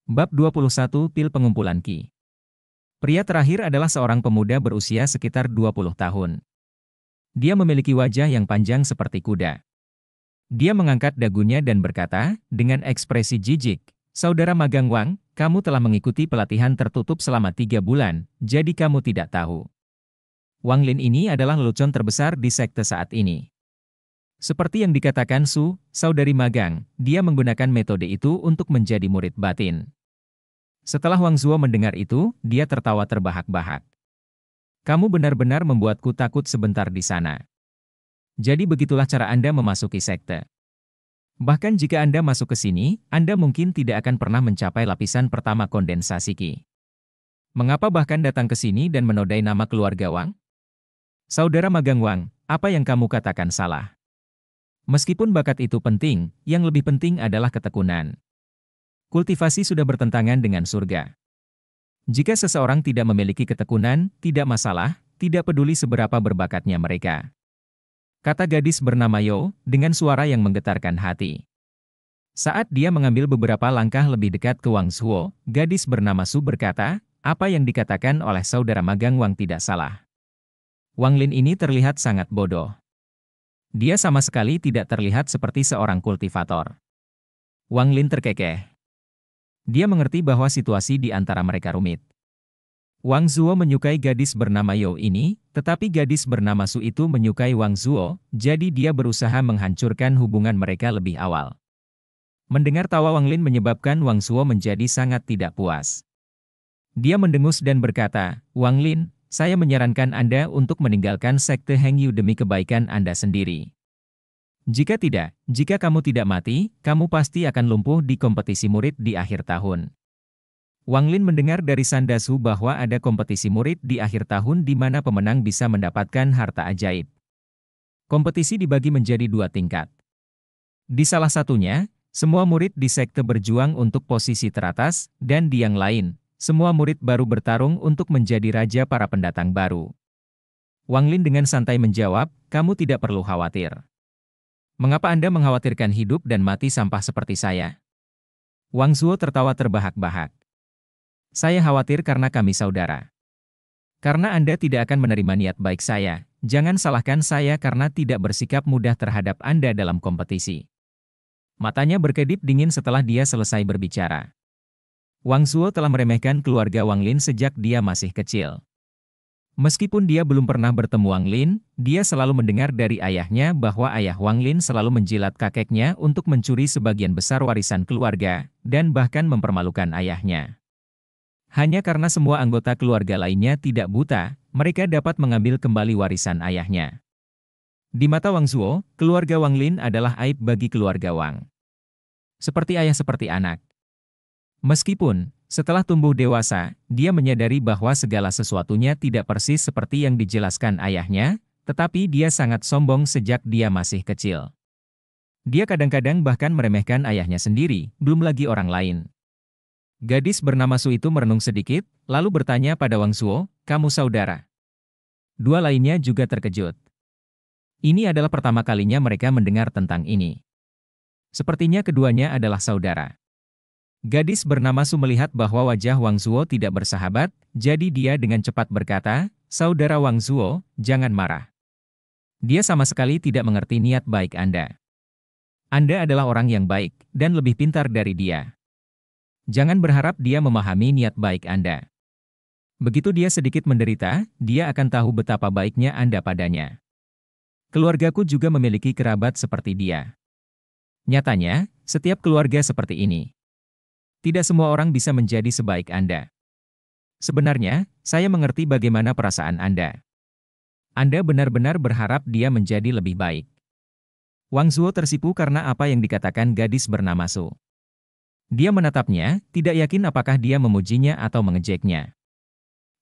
Bab 21 Pil Pengumpulan Ki. Pria terakhir adalah seorang pemuda berusia sekitar 20 tahun. Dia memiliki wajah yang panjang seperti kuda. Dia mengangkat dagunya dan berkata, dengan ekspresi jijik, "Saudara Magang Wang, kamu telah mengikuti pelatihan tertutup selama 3 bulan, jadi kamu tidak tahu. Wang Lin ini adalah lelucon terbesar di sekte saat ini." Seperti yang dikatakan Su, saudari magang, dia menggunakan metode itu untuk menjadi murid batin. Setelah Wang Zuo mendengar itu, dia tertawa terbahak-bahak. "Kamu benar-benar membuatku takut sebentar di sana. Jadi begitulah cara Anda memasuki sekte. Bahkan jika Anda masuk ke sini, Anda mungkin tidak akan pernah mencapai lapisan pertama kondensasi Ki. Mengapa bahkan datang ke sini dan menodai nama keluarga Wang? Saudara Magang Wang, apa yang kamu katakan salah. Meskipun bakat itu penting, yang lebih penting adalah ketekunan. Kultivasi sudah bertentangan dengan surga. Jika seseorang tidak memiliki ketekunan, tidak masalah, tidak peduli seberapa berbakatnya mereka," kata gadis bernama Yo, dengan suara yang menggetarkan hati. Saat dia mengambil beberapa langkah lebih dekat ke Wang Zuo, gadis bernama Su berkata, "Apa yang dikatakan oleh saudara Magang Wang tidak salah. Wang Lin ini terlihat sangat bodoh. Dia sama sekali tidak terlihat seperti seorang kultivator." Wang Lin terkekeh. Dia mengerti bahwa situasi di antara mereka rumit. Wang Zuo menyukai gadis bernama Yo ini, tetapi gadis bernama Su itu menyukai Wang Zuo, jadi dia berusaha menghancurkan hubungan mereka lebih awal. Mendengar tawa Wang Lin menyebabkan Wang Zuo menjadi sangat tidak puas. Dia mendengus dan berkata, "Wang Lin, saya menyarankan Anda untuk meninggalkan sekte Heng Yu demi kebaikan Anda sendiri. Jika tidak, jika kamu tidak mati, kamu pasti akan lumpuh di kompetisi murid di akhir tahun." Wang Lin mendengar dari Sanda Su bahwa ada kompetisi murid di akhir tahun di mana pemenang bisa mendapatkan harta ajaib. Kompetisi dibagi menjadi 2 tingkat. Di salah satunya, semua murid di sekte berjuang untuk posisi teratas, dan di yang lain, semua murid baru bertarung untuk menjadi raja para pendatang baru. Wang Lin dengan santai menjawab, "Kamu tidak perlu khawatir. Mengapa Anda mengkhawatirkan hidup dan mati sampah seperti saya?" Wang Zuo tertawa terbahak-bahak. "Saya khawatir karena kami saudara. Karena Anda tidak akan menerima niat baik saya, jangan salahkan saya karena tidak bersikap mudah terhadap Anda dalam kompetisi." Matanya berkedip dingin setelah dia selesai berbicara. Wang Zuo telah meremehkan keluarga Wang Lin sejak dia masih kecil. Meskipun dia belum pernah bertemu Wang Lin, dia selalu mendengar dari ayahnya bahwa ayah Wang Lin selalu menjilat kakeknya untuk mencuri sebagian besar warisan keluarga, dan bahkan mempermalukan ayahnya. Hanya karena semua anggota keluarga lainnya tidak buta, mereka dapat mengambil kembali warisan ayahnya. Di mata Wang Zuo, keluarga Wang Lin adalah aib bagi keluarga Wang. Seperti ayah seperti anak. Meskipun, setelah tumbuh dewasa, dia menyadari bahwa segala sesuatunya tidak persis seperti yang dijelaskan ayahnya, tetapi dia sangat sombong sejak dia masih kecil. Dia kadang-kadang bahkan meremehkan ayahnya sendiri, belum lagi orang lain. Gadis bernama Su itu merenung sedikit, lalu bertanya pada Wang Zuo, "Kamu saudara?" Dua lainnya juga terkejut. Ini adalah pertama kalinya mereka mendengar tentang ini. Sepertinya keduanya adalah saudara. Gadis bernama Su melihat bahwa wajah Wang Zuo tidak bersahabat, jadi dia dengan cepat berkata, "Saudara Wang Zuo, jangan marah. Dia sama sekali tidak mengerti niat baik Anda. Anda adalah orang yang baik, dan lebih pintar dari dia. Jangan berharap dia memahami niat baik Anda. Begitu dia sedikit menderita, dia akan tahu betapa baiknya Anda padanya. Keluargaku juga memiliki kerabat seperti dia. Nyatanya, setiap keluarga seperti ini. Tidak semua orang bisa menjadi sebaik Anda. Sebenarnya, saya mengerti bagaimana perasaan Anda. Anda benar-benar berharap dia menjadi lebih baik." Wang Zuo tersipu karena apa yang dikatakan gadis bernama Su. Dia menatapnya, tidak yakin apakah dia memujinya atau mengejeknya.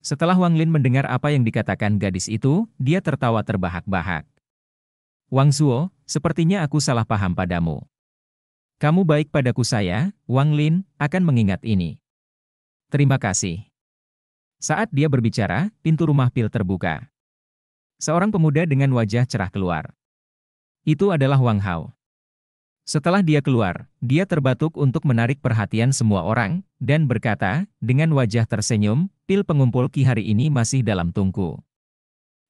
Setelah Wang Lin mendengar apa yang dikatakan gadis itu, dia tertawa terbahak-bahak. "Wang Zuo, sepertinya aku salah paham padamu. Kamu baik padaku saya, Wang Lin, akan mengingat ini. Terima kasih." Saat dia berbicara, pintu rumah pil terbuka. Seorang pemuda dengan wajah cerah keluar. Itu adalah Wang Hao. Setelah dia keluar, dia terbatuk untuk menarik perhatian semua orang, dan berkata, dengan wajah tersenyum, pil pengumpul Qi hari ini masih dalam tungku.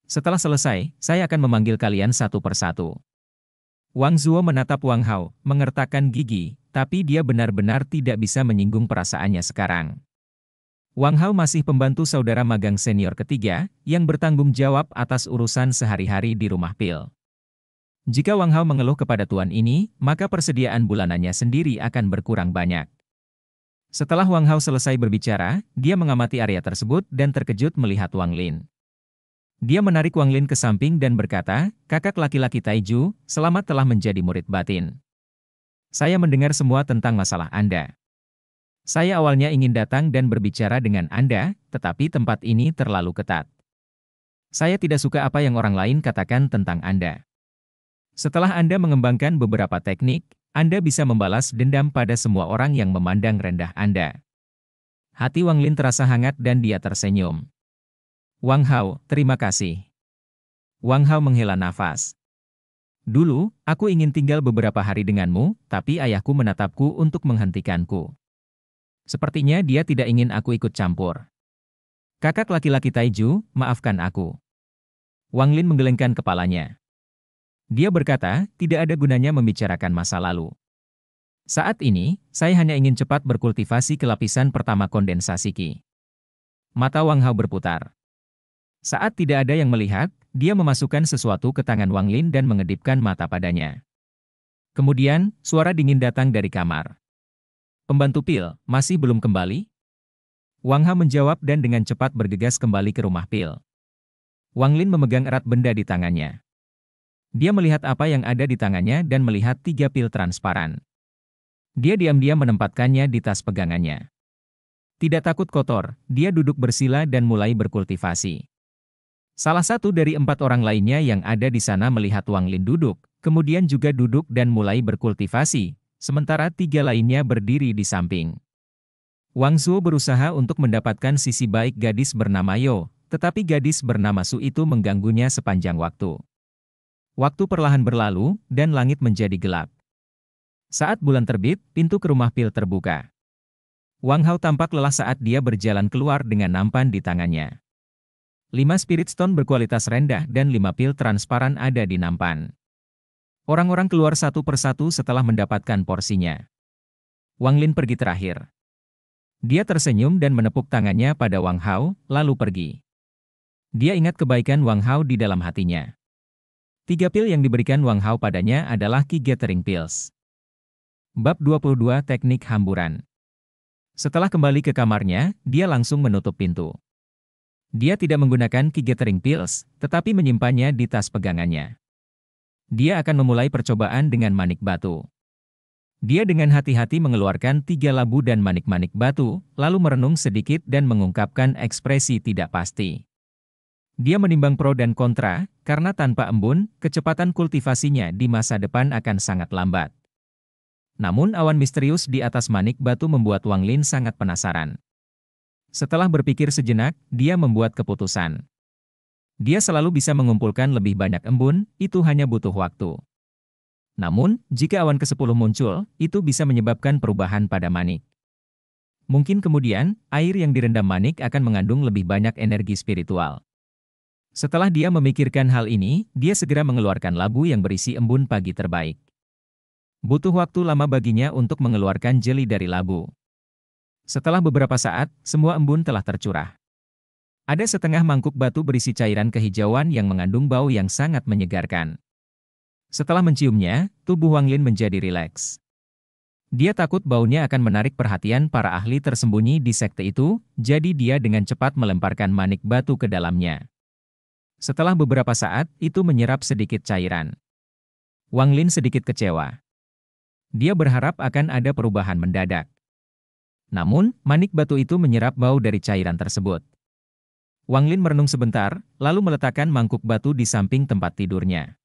Setelah selesai, saya akan memanggil kalian satu persatu. Wang Zuo menatap Wang Hao, mengertakkan gigi, tapi dia benar-benar tidak bisa menyinggung perasaannya sekarang. Wang Hao masih pembantu saudara magang senior ketiga, yang bertanggung jawab atas urusan sehari-hari di rumah pil. Jika Wang Hao mengeluh kepada tuan ini, maka persediaan bulanannya sendiri akan berkurang banyak. Setelah Wang Hao selesai berbicara, dia mengamati area tersebut dan terkejut melihat Wang Lin. Dia menarik Wang Lin ke samping dan berkata, "Kakak laki-laki Taiju, selamat telah menjadi murid batin. Saya mendengar semua tentang masalah Anda. Saya awalnya ingin datang dan berbicara dengan Anda, tetapi tempat ini terlalu ketat. Saya tidak suka apa yang orang lain katakan tentang Anda. Setelah Anda mengembangkan beberapa teknik, Anda bisa membalas dendam pada semua orang yang memandang rendah Anda." Hati Wang Lin terasa hangat dan dia tersenyum. "Wang Hao, terima kasih." Wang Hao menghela nafas. "Dulu, aku ingin tinggal beberapa hari denganmu, tapi ayahku menatapku untuk menghentikanku. Sepertinya dia tidak ingin aku ikut campur. Kakak laki-laki Taiju, maafkan aku." Wang Lin menggelengkan kepalanya. Dia berkata, tidak ada gunanya membicarakan masa lalu. Saat ini, saya hanya ingin cepat berkultivasi ke lapisan pertama kondensasi Qi. Mata Wang Hao berputar. Saat tidak ada yang melihat, dia memasukkan sesuatu ke tangan Wang Lin dan mengedipkan mata padanya. Kemudian, suara dingin datang dari kamar. "Pembantu pil, masih belum kembali?" Wang Hao menjawab dan dengan cepat bergegas kembali ke rumah pil. Wang Lin memegang erat benda di tangannya. Dia melihat apa yang ada di tangannya dan melihat 3 pil transparan. Dia diam-diam menempatkannya di tas pegangannya. Tidak takut kotor, dia duduk bersila dan mulai berkultivasi. Salah satu dari 4 orang lainnya yang ada di sana melihat Wang Lin duduk, kemudian juga duduk dan mulai berkultivasi, sementara 3 lainnya berdiri di samping. Wang Zuo berusaha untuk mendapatkan sisi baik gadis bernama Yo, tetapi gadis bernama Su itu mengganggunya sepanjang waktu. Waktu perlahan berlalu, dan langit menjadi gelap. Saat bulan terbit, pintu ke rumah pil terbuka. Wang Hao tampak lelah saat dia berjalan keluar dengan nampan di tangannya. 5 spirit stone berkualitas rendah dan 5 pil transparan ada di nampan. Orang-orang keluar satu persatu setelah mendapatkan porsinya. Wang Lin pergi terakhir. Dia tersenyum dan menepuk tangannya pada Wang Hao, lalu pergi. Dia ingat kebaikan Wang Hao di dalam hatinya. 3 pil yang diberikan Wang Hao padanya adalah Qi Gathering Pills. Bab 22 Teknik Hamburan. Setelah kembali ke kamarnya, dia langsung menutup pintu. Dia tidak menggunakan Qi Gathering Pills, tetapi menyimpannya di tas pegangannya. Dia akan memulai percobaan dengan manik batu. Dia dengan hati-hati mengeluarkan 3 labu dan manik-manik batu, lalu merenung sedikit dan mengungkapkan ekspresi tidak pasti. Dia menimbang pro dan kontra, karena tanpa embun, kecepatan kultivasinya di masa depan akan sangat lambat. Namun awan misterius di atas manik batu membuat Wang Lin sangat penasaran. Setelah berpikir sejenak, dia membuat keputusan. Dia selalu bisa mengumpulkan lebih banyak embun, itu hanya butuh waktu. Namun, jika awan ke-10 muncul, itu bisa menyebabkan perubahan pada manik. Mungkin kemudian, air yang direndam manik akan mengandung lebih banyak energi spiritual. Setelah dia memikirkan hal ini, dia segera mengeluarkan labu yang berisi embun pagi terbaik. Butuh waktu lama baginya untuk mengeluarkan jeli dari labu. Setelah beberapa saat, semua embun telah tercurah. Ada setengah mangkuk batu berisi cairan kehijauan yang mengandung bau yang sangat menyegarkan. Setelah menciumnya, tubuh Wang Lin menjadi rileks. Dia takut baunya akan menarik perhatian para ahli tersembunyi di sekte itu, jadi dia dengan cepat melemparkan manik batu ke dalamnya. Setelah beberapa saat, itu menyerap sedikit cairan. Wang Lin sedikit kecewa. Dia berharap akan ada perubahan mendadak. Namun, manik batu itu menyerap bau dari cairan tersebut. Wang Lin merenung sebentar, lalu meletakkan mangkuk batu di samping tempat tidurnya.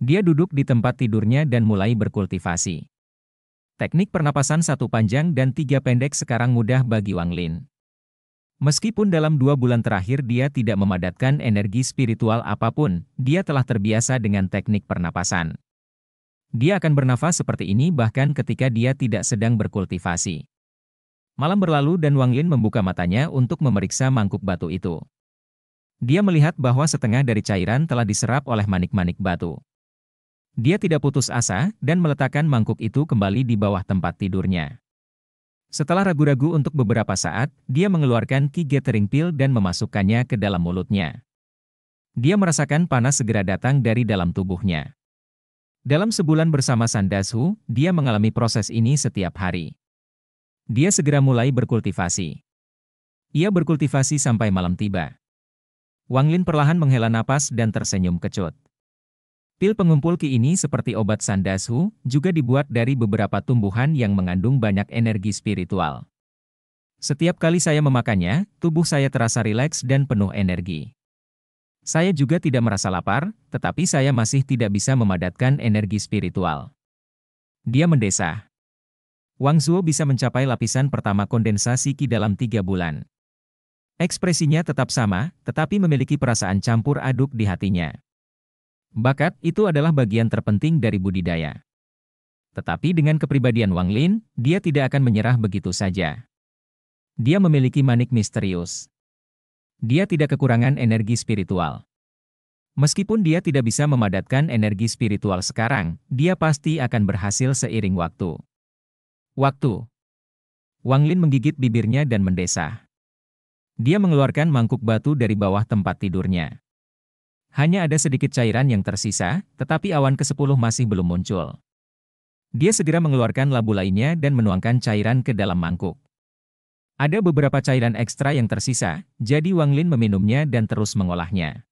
Dia duduk di tempat tidurnya dan mulai berkultivasi. Teknik pernapasan 1 panjang dan 3 pendek sekarang mudah bagi Wang Lin. Meskipun dalam 2 bulan terakhir dia tidak memadatkan energi spiritual apapun, dia telah terbiasa dengan teknik pernapasan. Dia akan bernafas seperti ini bahkan ketika dia tidak sedang berkultivasi. Malam berlalu dan Wang Lin membuka matanya untuk memeriksa mangkuk batu itu. Dia melihat bahwa setengah dari cairan telah diserap oleh manik-manik batu. Dia tidak putus asa dan meletakkan mangkuk itu kembali di bawah tempat tidurnya. Setelah ragu-ragu untuk beberapa saat, dia mengeluarkan Qi Gathering Pill dan memasukkannya ke dalam mulutnya. Dia merasakan panas segera datang dari dalam tubuhnya. Dalam sebulan bersama Sandashu, dia mengalami proses ini setiap hari. Dia segera mulai berkultivasi. Ia berkultivasi sampai malam tiba. Wang Lin perlahan menghela napas dan tersenyum kecut. Pil pengumpul Qi ini seperti obat Sandashu, juga dibuat dari beberapa tumbuhan yang mengandung banyak energi spiritual. Setiap kali saya memakannya, tubuh saya terasa rileks dan penuh energi. Saya juga tidak merasa lapar, tetapi saya masih tidak bisa memadatkan energi spiritual. Dia mendesah. Wang Zuo bisa mencapai lapisan pertama kondensasi Qi dalam 3 bulan. Ekspresinya tetap sama, tetapi memiliki perasaan campur aduk di hatinya. Bakat itu adalah bagian terpenting dari budidaya. Tetapi dengan kepribadian Wang Lin, dia tidak akan menyerah begitu saja. Dia memiliki manik misterius. Dia tidak kekurangan energi spiritual. Meskipun dia tidak bisa memadatkan energi spiritual sekarang, dia pasti akan berhasil seiring waktu. Waktu. Wang Lin menggigit bibirnya dan mendesah. Dia mengeluarkan mangkuk batu dari bawah tempat tidurnya. Hanya ada sedikit cairan yang tersisa, tetapi awan ke-10 masih belum muncul. Dia segera mengeluarkan labu lainnya dan menuangkan cairan ke dalam mangkuk. Ada beberapa cairan ekstra yang tersisa, jadi Wang Lin meminumnya dan terus mengolahnya.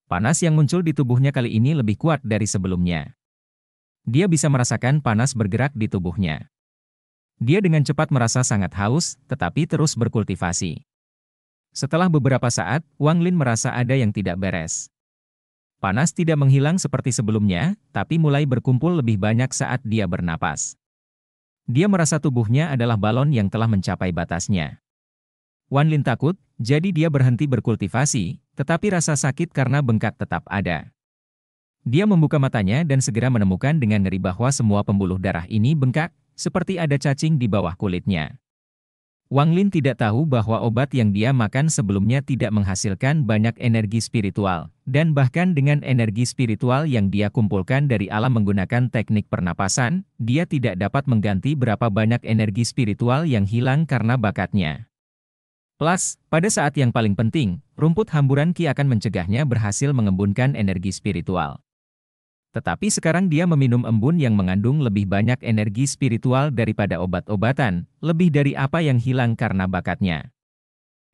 Panas yang muncul di tubuhnya kali ini lebih kuat dari sebelumnya. Dia bisa merasakan panas bergerak di tubuhnya. Dia dengan cepat merasa sangat haus, tetapi terus berkultivasi. Setelah beberapa saat, Wang Lin merasa ada yang tidak beres. Panas tidak menghilang seperti sebelumnya, tapi mulai berkumpul lebih banyak saat dia bernapas. Dia merasa tubuhnya adalah balon yang telah mencapai batasnya. Wang Lin takut, jadi dia berhenti berkultivasi, tetapi rasa sakit karena bengkak tetap ada. Dia membuka matanya dan segera menemukan dengan ngeri bahwa semua pembuluh darah ini bengkak, seperti ada cacing di bawah kulitnya. Wang Lin tidak tahu bahwa obat yang dia makan sebelumnya tidak menghasilkan banyak energi spiritual, dan bahkan dengan energi spiritual yang dia kumpulkan dari alam menggunakan teknik pernapasan, dia tidak dapat mengganti berapa banyak energi spiritual yang hilang karena bakatnya. Plus, pada saat yang paling penting, rumput hamburan Qi akan mencegahnya berhasil mengembunkan energi spiritual. Tetapi sekarang dia meminum embun yang mengandung lebih banyak energi spiritual daripada obat-obatan, lebih dari apa yang hilang karena bakatnya.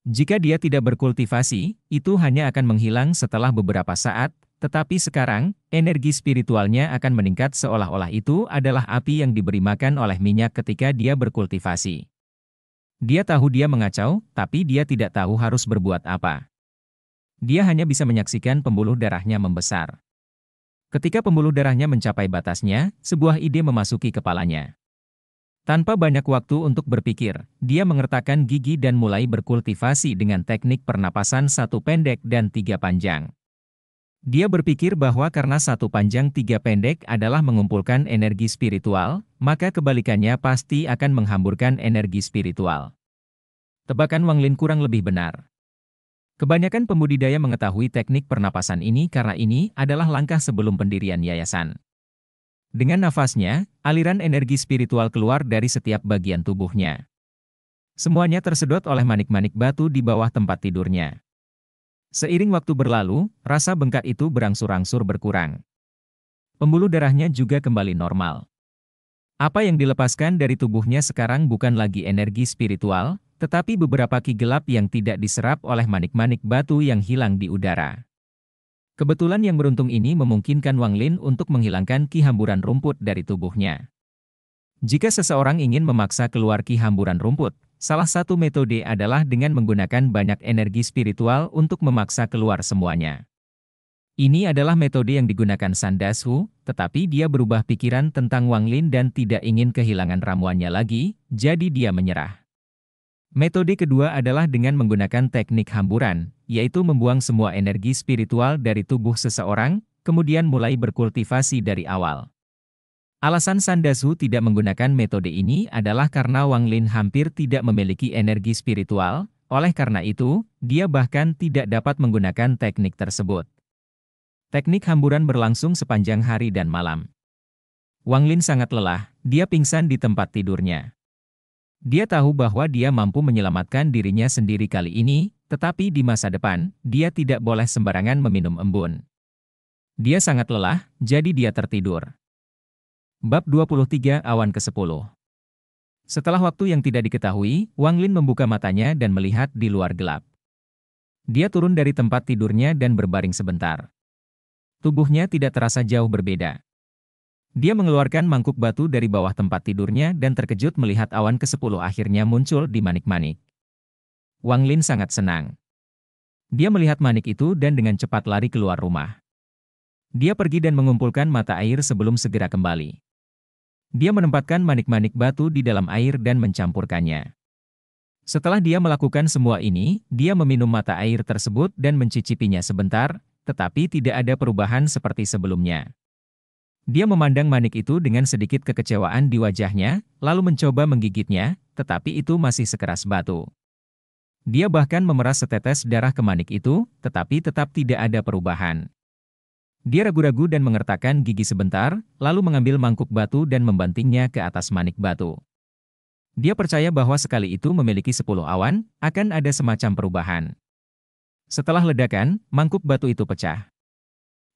Jika dia tidak berkultivasi, itu hanya akan menghilang setelah beberapa saat, tetapi sekarang, energi spiritualnya akan meningkat seolah-olah itu adalah api yang diberi makan oleh minyak ketika dia berkultivasi. Dia tahu dia mengacau, tapi dia tidak tahu harus berbuat apa. Dia hanya bisa menyaksikan pembuluh darahnya membesar. Ketika pembuluh darahnya mencapai batasnya, sebuah ide memasuki kepalanya. Tanpa banyak waktu untuk berpikir, dia mengertakkan gigi dan mulai berkultivasi dengan teknik pernapasan 1 pendek dan 3 panjang. Dia berpikir bahwa karena 1 panjang 3 pendek adalah mengumpulkan energi spiritual, maka kebalikannya pasti akan menghamburkan energi spiritual. Tebakan Wang Lin kurang lebih benar. Kebanyakan pembudidaya mengetahui teknik pernapasan ini karena ini adalah langkah sebelum pendirian yayasan. Dengan nafasnya, aliran energi spiritual keluar dari setiap bagian tubuhnya. Semuanya tersedot oleh manik-manik batu di bawah tempat tidurnya. Seiring waktu berlalu, rasa bengkak itu berangsur-angsur berkurang. Pembuluh darahnya juga kembali normal. Apa yang dilepaskan dari tubuhnya sekarang bukan lagi energi spiritual, tetapi beberapa Qi gelap yang tidak diserap oleh manik-manik batu yang hilang di udara. Kebetulan yang beruntung ini memungkinkan Wang Lin untuk menghilangkan Qi hamburan rumput dari tubuhnya. Jika seseorang ingin memaksa keluar Qi hamburan rumput, salah satu metode adalah dengan menggunakan banyak energi spiritual untuk memaksa keluar semuanya. Ini adalah metode yang digunakan Sandashu, tetapi dia berubah pikiran tentang Wang Lin dan tidak ingin kehilangan ramuannya lagi, jadi dia menyerah. Metode kedua adalah dengan menggunakan teknik hamburan, yaitu membuang semua energi spiritual dari tubuh seseorang, kemudian mulai berkultivasi dari awal. Alasan Sandasu tidak menggunakan metode ini adalah karena Wang Lin hampir tidak memiliki energi spiritual, oleh karena itu, dia bahkan tidak dapat menggunakan teknik tersebut. Teknik hamburan berlangsung sepanjang hari dan malam. Wang Lin sangat lelah, dia pingsan di tempat tidurnya. Dia tahu bahwa dia mampu menyelamatkan dirinya sendiri kali ini, tetapi di masa depan, dia tidak boleh sembarangan meminum embun. Dia sangat lelah, jadi dia tertidur. Bab 23 Awan ke-10. Setelah waktu yang tidak diketahui, Wang Lin membuka matanya dan melihat di luar gelap. Dia turun dari tempat tidurnya dan berbaring sebentar. Tubuhnya tidak terasa jauh berbeda. Dia mengeluarkan mangkuk batu dari bawah tempat tidurnya dan terkejut melihat awan ke-10 akhirnya muncul di manik-manik. Wang Lin sangat senang. Dia melihat manik itu dan dengan cepat lari keluar rumah. Dia pergi dan mengumpulkan mata air sebelum segera kembali. Dia menempatkan manik-manik batu di dalam air dan mencampurkannya. Setelah dia melakukan semua ini, dia meminum mata air tersebut dan mencicipinya sebentar, tetapi tidak ada perubahan seperti sebelumnya. Dia memandang manik itu dengan sedikit kekecewaan di wajahnya, lalu mencoba menggigitnya, tetapi itu masih sekeras batu. Dia bahkan memeras setetes darah ke manik itu, tetapi tetap tidak ada perubahan. Dia ragu-ragu dan mengertakkan gigi sebentar, lalu mengambil mangkuk batu dan membantingnya ke atas manik batu. Dia percaya bahwa sekali itu memiliki 10 awan, akan ada semacam perubahan. Setelah ledakan, mangkuk batu itu pecah.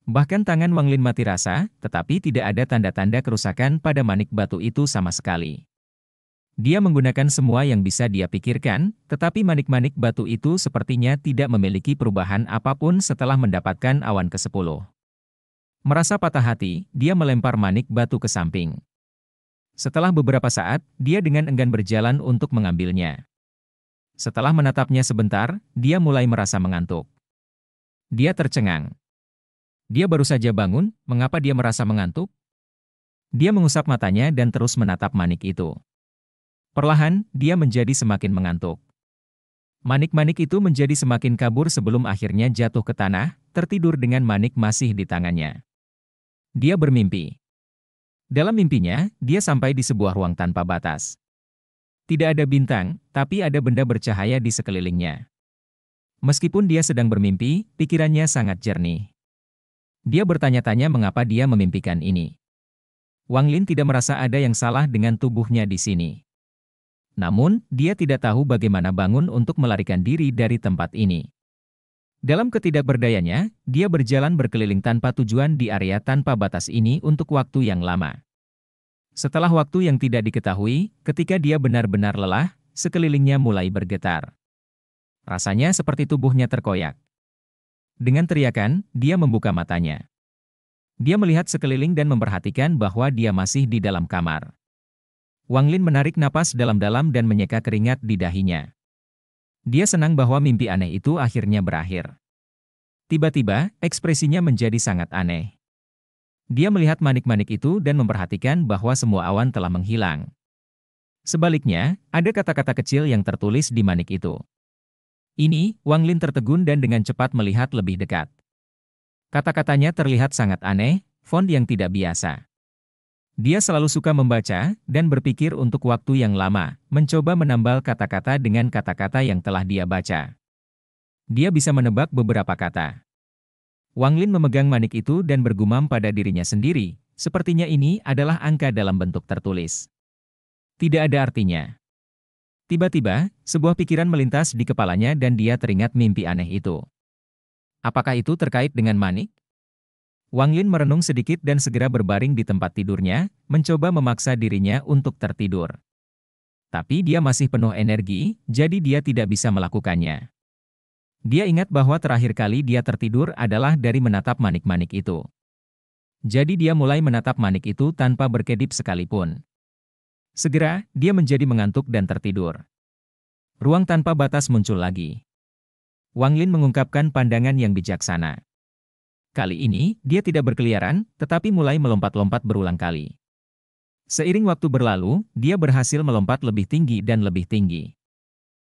Bahkan tangan Wang Lin mati rasa, tetapi tidak ada tanda-tanda kerusakan pada manik batu itu sama sekali. Dia menggunakan semua yang bisa dia pikirkan, tetapi manik-manik batu itu sepertinya tidak memiliki perubahan apapun setelah mendapatkan awan ke-10. Merasa patah hati, dia melempar manik batu ke samping. Setelah beberapa saat, dia dengan enggan berjalan untuk mengambilnya. Setelah menatapnya sebentar, dia mulai merasa mengantuk. Dia tercengang. Dia baru saja bangun, mengapa dia merasa mengantuk? Dia mengusap matanya dan terus menatap manik itu. Perlahan, dia menjadi semakin mengantuk. Manik-manik itu menjadi semakin kabur sebelum akhirnya jatuh ke tanah, tertidur dengan manik masih di tangannya. Dia bermimpi. Dalam mimpinya, dia sampai di sebuah ruang tanpa batas. Tidak ada bintang, tapi ada benda bercahaya di sekelilingnya. Meskipun dia sedang bermimpi, pikirannya sangat jernih. Dia bertanya-tanya mengapa dia memimpikan ini. Wang Lin tidak merasa ada yang salah dengan tubuhnya di sini. Namun, dia tidak tahu bagaimana bangun untuk melarikan diri dari tempat ini. Dalam ketidakberdayanya, dia berjalan berkeliling tanpa tujuan di area tanpa batas ini untuk waktu yang lama. Setelah waktu yang tidak diketahui, ketika dia benar-benar lelah, sekelilingnya mulai bergetar. Rasanya seperti tubuhnya terkoyak. Dengan teriakan, dia membuka matanya. Dia melihat sekeliling dan memperhatikan bahwa dia masih di dalam kamar. Wang Lin menarik napas dalam-dalam dan menyeka keringat di dahinya. Dia senang bahwa mimpi aneh itu akhirnya berakhir. Tiba-tiba, ekspresinya menjadi sangat aneh. Dia melihat manik-manik itu dan memperhatikan bahwa semua awan telah menghilang. Sebaliknya, ada kata-kata kecil yang tertulis di manik itu. Ini, Wang Lin tertegun dan dengan cepat melihat lebih dekat. Kata-katanya terlihat sangat aneh, font yang tidak biasa. Dia selalu suka membaca, dan berpikir untuk waktu yang lama, mencoba menambal kata-kata dengan kata-kata yang telah dia baca. Dia bisa menebak beberapa kata. Wang Lin memegang manik itu dan bergumam pada dirinya sendiri, sepertinya ini adalah angka dalam bentuk tertulis. Tidak ada artinya. Tiba-tiba, sebuah pikiran melintas di kepalanya dan dia teringat mimpi aneh itu. Apakah itu terkait dengan manik? Wang Lin merenung sedikit dan segera berbaring di tempat tidurnya, mencoba memaksa dirinya untuk tertidur. Tapi dia masih penuh energi, jadi dia tidak bisa melakukannya. Dia ingat bahwa terakhir kali dia tertidur adalah dari menatap manik-manik itu. Jadi dia mulai menatap manik itu tanpa berkedip sekalipun. Segera, dia menjadi mengantuk dan tertidur. Ruang tanpa batas muncul lagi. Wang Lin mengungkapkan pandangan yang bijaksana. Kali ini, dia tidak berkeliaran, tetapi mulai melompat-lompat berulang kali. Seiring waktu berlalu, dia berhasil melompat lebih tinggi dan lebih tinggi.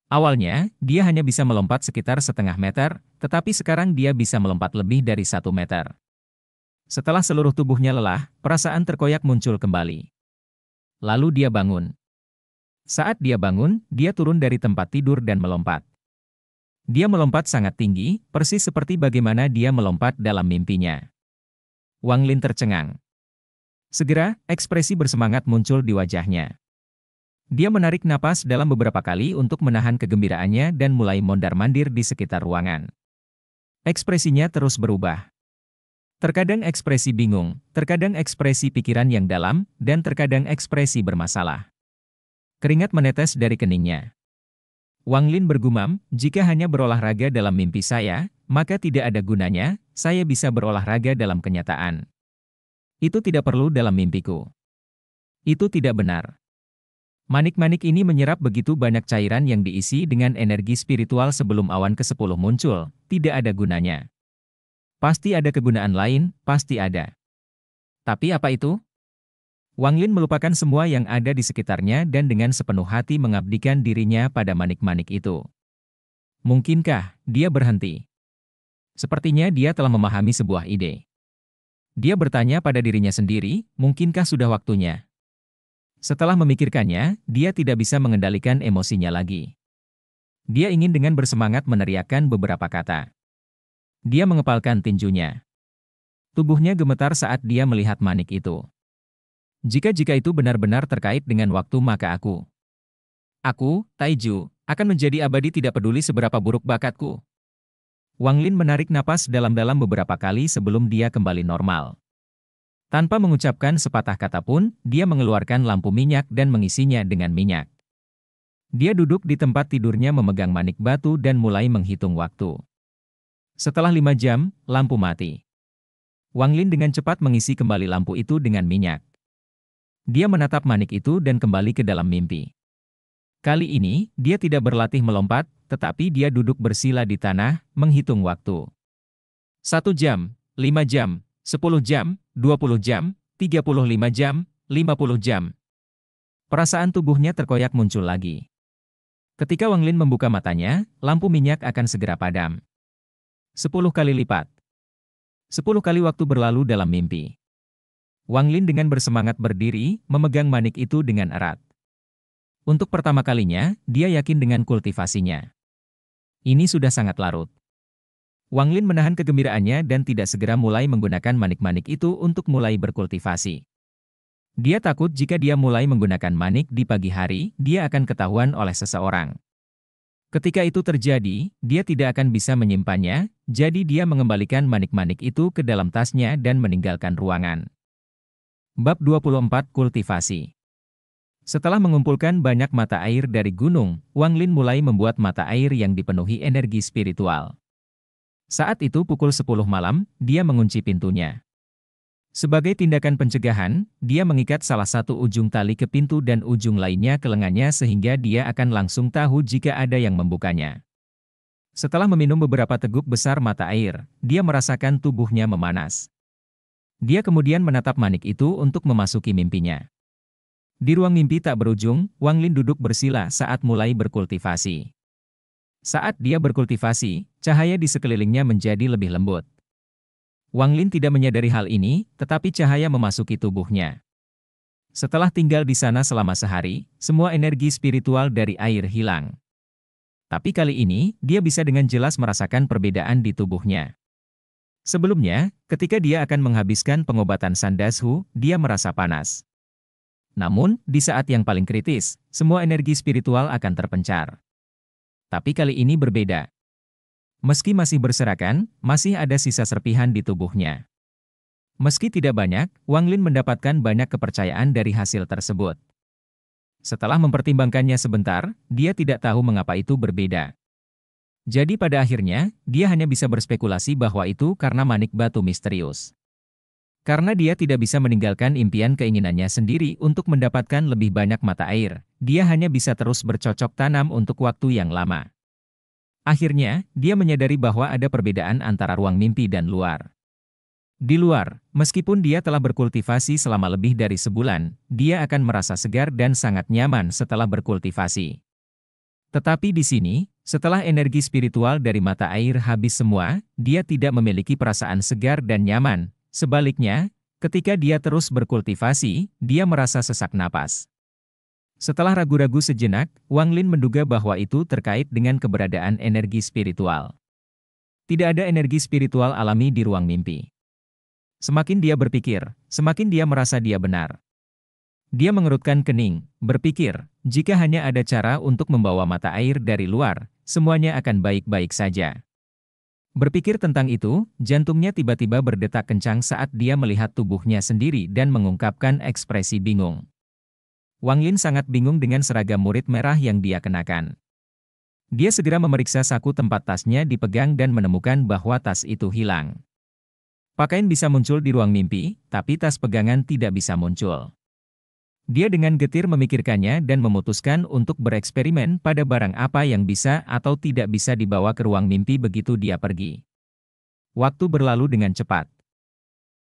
Awalnya, dia hanya bisa melompat sekitar setengah meter, tetapi sekarang dia bisa melompat lebih dari 1 meter. Setelah seluruh tubuhnya lelah, perasaan terkoyak muncul kembali. Lalu dia bangun. Saat dia bangun, dia turun dari tempat tidur dan melompat. Dia melompat sangat tinggi, persis seperti bagaimana dia melompat dalam mimpinya. Wang Lin tercengang. Segera, ekspresi bersemangat muncul di wajahnya. Dia menarik napas dalam beberapa kali untuk menahan kegembiraannya dan mulai mondar-mandir di sekitar ruangan. Ekspresinya terus berubah. Terkadang ekspresi bingung, terkadang ekspresi pikiran yang dalam, dan terkadang ekspresi bermasalah. Keringat menetes dari keningnya. Wang Lin bergumam, jika hanya berolahraga dalam mimpi saya, maka tidak ada gunanya, saya bisa berolahraga dalam kenyataan. Itu tidak perlu dalam mimpiku. Itu tidak benar. Manik-manik ini menyerap begitu banyak cairan yang diisi dengan energi spiritual sebelum awan ke-10 muncul, tidak ada gunanya. Pasti ada kegunaan lain, pasti ada. Tapi apa itu? Wang Lin melupakan semua yang ada di sekitarnya dan dengan sepenuh hati mengabdikan dirinya pada manik-manik itu. Mungkinkah dia berhenti? Sepertinya dia telah memahami sebuah ide. Dia bertanya pada dirinya sendiri, mungkinkah sudah waktunya? Setelah memikirkannya, dia tidak bisa mengendalikan emosinya lagi. Dia ingin dengan bersemangat meneriakkan beberapa kata. Dia mengepalkan tinjunya. Tubuhnya gemetar saat dia melihat manik itu. Jika itu benar-benar terkait dengan waktu maka aku, Taiju, akan menjadi abadi tidak peduli seberapa buruk bakatku. Wang Lin menarik napas dalam-dalam beberapa kali sebelum dia kembali normal. Tanpa mengucapkan sepatah kata pun, dia mengeluarkan lampu minyak dan mengisinya dengan minyak. Dia duduk di tempat tidurnya memegang manik batu dan mulai menghitung waktu. Setelah 5 jam, lampu mati. Wang Lin dengan cepat mengisi kembali lampu itu dengan minyak. Dia menatap manik itu dan kembali ke dalam mimpi. Kali ini, dia tidak berlatih melompat, tetapi dia duduk bersila di tanah, menghitung waktu. 1 jam, 5 jam, 10 jam, 20 jam, 35 jam, 50 jam. Perasaan tubuhnya terkoyak muncul lagi. Ketika Wang Lin membuka matanya, lampu minyak akan segera padam. 10 kali lipat. 10 kali waktu berlalu dalam mimpi. Wang Lin dengan bersemangat berdiri, memegang manik itu dengan erat. Untuk pertama kalinya, dia yakin dengan kultivasinya. Ini sudah sangat larut. Wang Lin menahan kegembiraannya dan tidak segera mulai menggunakan manik-manik itu untuk mulai berkultivasi. Dia takut jika dia mulai menggunakan manik di pagi hari, dia akan ketahuan oleh seseorang. Ketika itu terjadi, dia tidak akan bisa menyimpannya, jadi dia mengembalikan manik-manik itu ke dalam tasnya dan meninggalkan ruangan. Bab 24 Kultivasi. Setelah mengumpulkan banyak mata air dari gunung, Wang Lin mulai membuat mata air yang dipenuhi energi spiritual. Saat itu pukul 10 malam, dia mengunci pintunya. Sebagai tindakan pencegahan, dia mengikat salah satu ujung tali ke pintu dan ujung lainnya ke lengannya sehingga dia akan langsung tahu jika ada yang membukanya. Setelah meminum beberapa teguk besar mata air, dia merasakan tubuhnya memanas. Dia kemudian menatap manik itu untuk memasuki mimpinya. Di ruang mimpi tak berujung, Wang Lin duduk bersila saat mulai berkultivasi. Saat dia berkultivasi, cahaya di sekelilingnya menjadi lebih lembut. Wang Lin tidak menyadari hal ini, tetapi cahaya memasuki tubuhnya. Setelah tinggal di sana selama sehari, semua energi spiritual dari air hilang. Tapi kali ini, dia bisa dengan jelas merasakan perbedaan di tubuhnya. Sebelumnya, ketika dia akan menghabiskan pengobatan Sandashu, dia merasa panas. Namun, di saat yang paling kritis, semua energi spiritual akan terpencar. Tapi kali ini berbeda. Meski masih berserakan, masih ada sisa serpihan di tubuhnya. Meski tidak banyak, Wang Lin mendapatkan banyak kepercayaan dari hasil tersebut. Setelah mempertimbangkannya sebentar, dia tidak tahu mengapa itu berbeda. Jadi pada akhirnya, dia hanya bisa berspekulasi bahwa itu karena manik batu misterius. Karena dia tidak bisa meninggalkan impian keinginannya sendiri untuk mendapatkan lebih banyak mata air, dia hanya bisa terus bercocok tanam untuk waktu yang lama. Akhirnya, dia menyadari bahwa ada perbedaan antara ruang mimpi dan luar. Di luar, meskipun dia telah berkultivasi selama lebih dari sebulan, dia akan merasa segar dan sangat nyaman setelah berkultivasi. Tetapi di sini, setelah energi spiritual dari mata air habis semua, dia tidak memiliki perasaan segar dan nyaman, Sebaliknya, ketika dia terus berkultivasi, dia merasa sesak napas. Setelah ragu-ragu sejenak, Wang Lin menduga bahwa itu terkait dengan keberadaan energi spiritual. Tidak ada energi spiritual alami di ruang mimpi. Semakin dia berpikir, semakin dia merasa dia benar. Dia mengerutkan kening, berpikir, jika hanya ada cara untuk membawa mata air dari luar, semuanya akan baik-baik saja. Berpikir tentang itu, jantungnya tiba-tiba berdetak kencang saat dia melihat tubuhnya sendiri dan mengungkapkan ekspresi bingung. Wang Lin sangat bingung dengan seragam murid merah yang dia kenakan. Dia segera memeriksa saku tempat tasnya dipegang dan menemukan bahwa tas itu hilang. Pakaian bisa muncul di ruang mimpi, tapi tas pegangan tidak bisa muncul. Dia dengan getir memikirkannya dan memutuskan untuk bereksperimen pada barang apa yang bisa atau tidak bisa dibawa ke ruang mimpi begitu dia pergi. Waktu berlalu dengan cepat.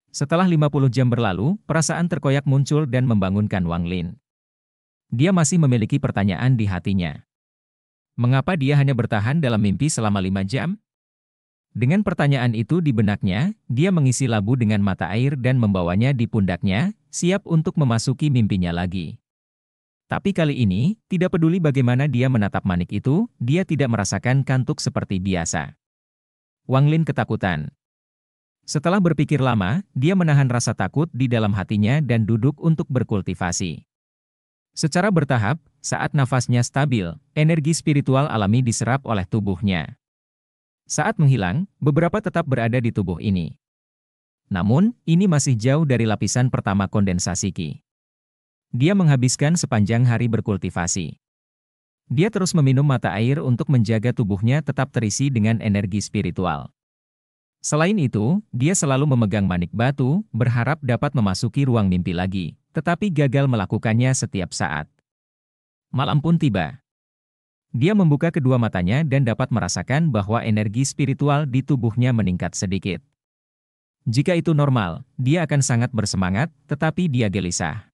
Setelah 50 jam berlalu, perasaan terkoyak muncul dan membangunkan Wang Lin. Dia masih memiliki pertanyaan di hatinya. Mengapa dia hanya bertahan dalam mimpi selama 5 jam? Dengan pertanyaan itu di benaknya, dia mengisi labu dengan mata air dan membawanya di pundaknya, siap untuk memasuki mimpinya lagi. Tapi kali ini, tidak peduli bagaimana dia menatap manik itu, dia tidak merasakan kantuk seperti biasa. Wang Lin ketakutan. Setelah berpikir lama, dia menahan rasa takut di dalam hatinya dan duduk untuk berkultivasi. Secara bertahap, saat nafasnya stabil, energi spiritual alami diserap oleh tubuhnya. Saat menghilang, beberapa tetap berada di tubuh ini. Namun, ini masih jauh dari lapisan pertama kondensasi Qi. Dia menghabiskan sepanjang hari berkultivasi. Dia terus meminum mata air untuk menjaga tubuhnya tetap terisi dengan energi spiritual. Selain itu, dia selalu memegang manik batu, berharap dapat memasuki ruang mimpi lagi, tetapi gagal melakukannya setiap saat. Malam pun tiba. Dia membuka kedua matanya dan dapat merasakan bahwa energi spiritual di tubuhnya meningkat sedikit. Jika itu normal, dia akan sangat bersemangat, tetapi dia gelisah.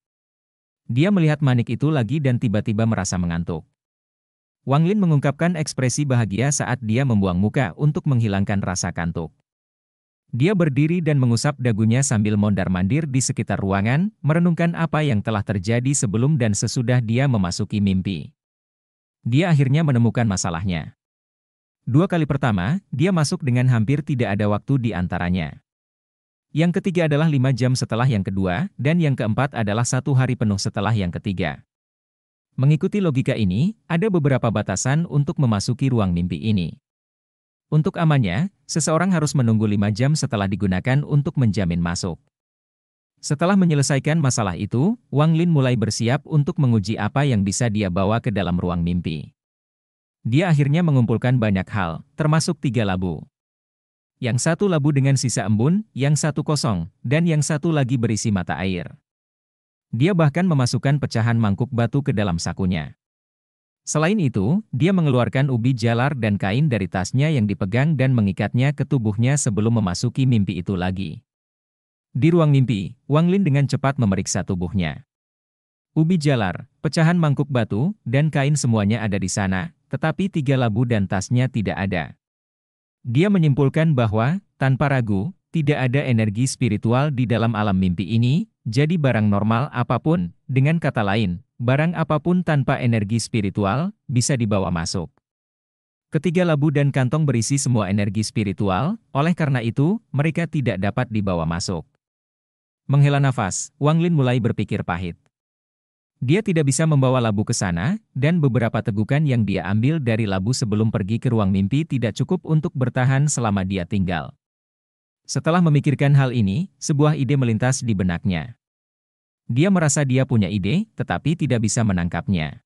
Dia melihat manik itu lagi dan tiba-tiba merasa mengantuk. Wang Lin mengungkapkan ekspresi bahagia saat dia membuang muka untuk menghilangkan rasa kantuk. Dia berdiri dan mengusap dagunya sambil mondar-mandir di sekitar ruangan, merenungkan apa yang telah terjadi sebelum dan sesudah dia memasuki mimpi. Dia akhirnya menemukan masalahnya. 2 kali pertama, dia masuk dengan hampir tidak ada waktu di antaranya. Yang ketiga adalah 5 jam setelah yang kedua, dan yang keempat adalah 1 hari penuh setelah yang ketiga. Mengikuti logika ini, ada beberapa batasan untuk memasuki ruang mimpi ini. Untuk amannya, seseorang harus menunggu 5 jam setelah digunakan untuk menjamin masuk. Setelah menyelesaikan masalah itu, Wang Lin mulai bersiap untuk menguji apa yang bisa dia bawa ke dalam ruang mimpi. Dia akhirnya mengumpulkan banyak hal, termasuk 3 labu. Yang satu labu dengan sisa embun, yang satu kosong, dan yang satu lagi berisi mata air. Dia bahkan memasukkan pecahan mangkuk batu ke dalam sakunya. Selain itu, dia mengeluarkan ubi jalar dan kain dari tasnya yang dipegang dan mengikatnya ke tubuhnya sebelum memasuki mimpi itu lagi. Di ruang mimpi, Wang Lin dengan cepat memeriksa tubuhnya. Ubi jalar, pecahan mangkuk batu, dan kain semuanya ada di sana, tetapi 3 labu dan tasnya tidak ada. Dia menyimpulkan bahwa, tanpa ragu, tidak ada energi spiritual di dalam alam mimpi ini, jadi barang normal apapun, dengan kata lain, barang apapun tanpa energi spiritual, bisa dibawa masuk. Ketiga labu dan kantong berisi semua energi spiritual, oleh karena itu, mereka tidak dapat dibawa masuk. Menghela nafas, Wang Lin mulai berpikir pahit. Dia tidak bisa membawa labu ke sana, dan beberapa tegukan yang dia ambil dari labu sebelum pergi ke ruang mimpi tidak cukup untuk bertahan selama dia tinggal. Setelah memikirkan hal ini, sebuah ide melintas di benaknya. Dia merasa dia punya ide, tetapi tidak bisa menangkapnya.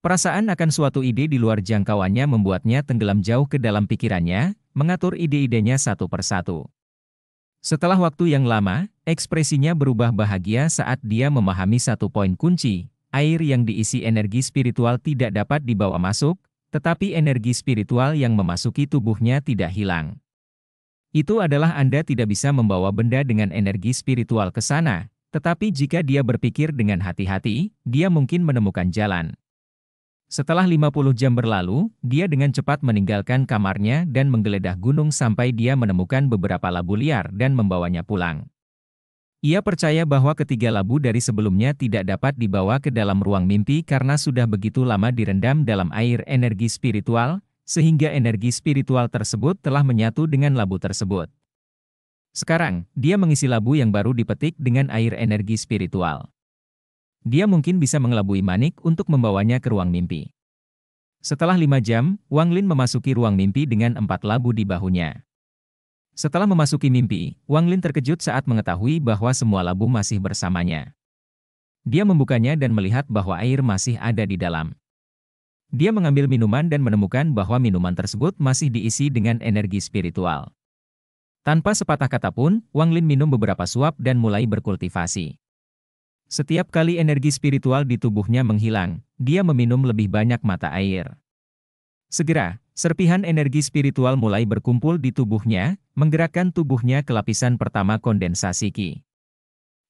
Perasaan akan suatu ide di luar jangkauannya membuatnya tenggelam jauh ke dalam pikirannya, mengatur ide-idenya satu persatu. Setelah waktu yang lama, ekspresinya berubah bahagia saat dia memahami satu poin kunci, air yang diisi energi spiritual tidak dapat dibawa masuk, tetapi energi spiritual yang memasuki tubuhnya tidak hilang. Itu adalah Anda tidak bisa membawa benda dengan energi spiritual ke sana, tetapi jika dia berpikir dengan hati-hati, dia mungkin menemukan jalan. Setelah 50 jam berlalu, dia dengan cepat meninggalkan kamarnya dan menggeledah gunung sampai dia menemukan beberapa labu liar dan membawanya pulang. Ia percaya bahwa ketiga labu dari sebelumnya tidak dapat dibawa ke dalam ruang mimpi karena sudah begitu lama direndam dalam air energi spiritual, sehingga energi spiritual tersebut telah menyatu dengan labu tersebut. Sekarang, dia mengisi labu yang baru dipetik dengan air energi spiritual. Dia mungkin bisa mengelabui Manik untuk membawanya ke ruang mimpi. Setelah 5 jam, Wang Lin memasuki ruang mimpi dengan 4 labu di bahunya. Setelah memasuki mimpi, Wang Lin terkejut saat mengetahui bahwa semua labu masih bersamanya. Dia membukanya dan melihat bahwa air masih ada di dalam. Dia mengambil minuman dan menemukan bahwa minuman tersebut masih diisi dengan energi spiritual. Tanpa sepatah kata pun, Wang Lin minum beberapa suap dan mulai berkultivasi. Setiap kali energi spiritual di tubuhnya menghilang, dia meminum lebih banyak mata air. Segera, serpihan energi spiritual mulai berkumpul di tubuhnya, menggerakkan tubuhnya ke lapisan pertama kondensasi Qi.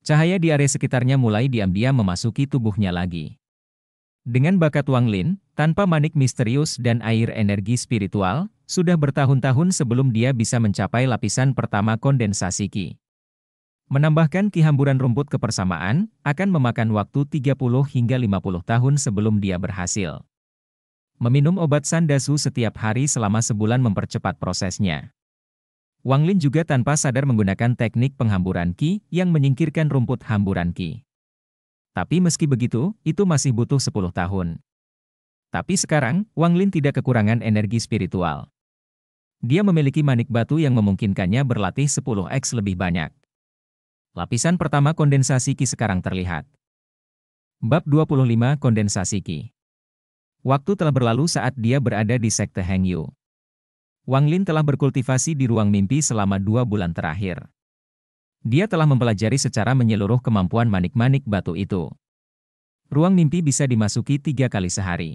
Cahaya di area sekitarnya mulai diam-diam memasuki tubuhnya lagi. Dengan bakat Wang Lin, tanpa manik misterius dan air energi spiritual, sudah bertahun-tahun sebelum dia bisa mencapai lapisan pertama kondensasi Qi. Menambahkan Qi hamburan rumput kebersamaan, akan memakan waktu 30 hingga 50 tahun sebelum dia berhasil. Meminum obat Sandasu setiap hari selama sebulan mempercepat prosesnya. Wang Lin juga tanpa sadar menggunakan teknik penghamburan Qi yang menyingkirkan rumput hamburan Qi. Tapi meski begitu, itu masih butuh 10 tahun. Tapi sekarang, Wang Lin tidak kekurangan energi spiritual. Dia memiliki manik batu yang memungkinkannya berlatih 10x lebih banyak. Lapisan pertama kondensasi Qi sekarang terlihat. Bab 25 Kondensasi Qi. Waktu telah berlalu saat dia berada di Sekte Hengyu. Wang Lin telah berkultivasi di ruang mimpi selama 2 bulan terakhir. Dia telah mempelajari secara menyeluruh kemampuan manik-manik batu itu. Ruang mimpi bisa dimasuki 3 kali sehari.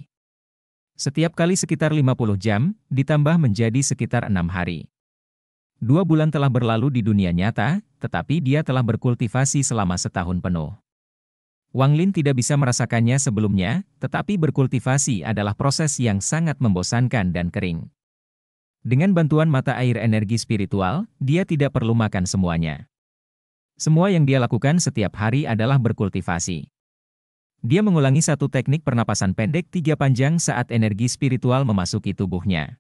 Setiap kali sekitar 50 jam, ditambah menjadi sekitar 6 hari. 2 bulan telah berlalu di dunia nyata, tetapi dia telah berkultivasi selama setahun penuh. Wang Lin tidak bisa merasakannya sebelumnya, tetapi berkultivasi adalah proses yang sangat membosankan dan kering. Dengan bantuan mata air energi spiritual, dia tidak perlu makan semuanya. Semua yang dia lakukan setiap hari adalah berkultivasi. Dia mengulangi satu teknik pernapasan pendek 3 panjang saat energi spiritual memasuki tubuhnya.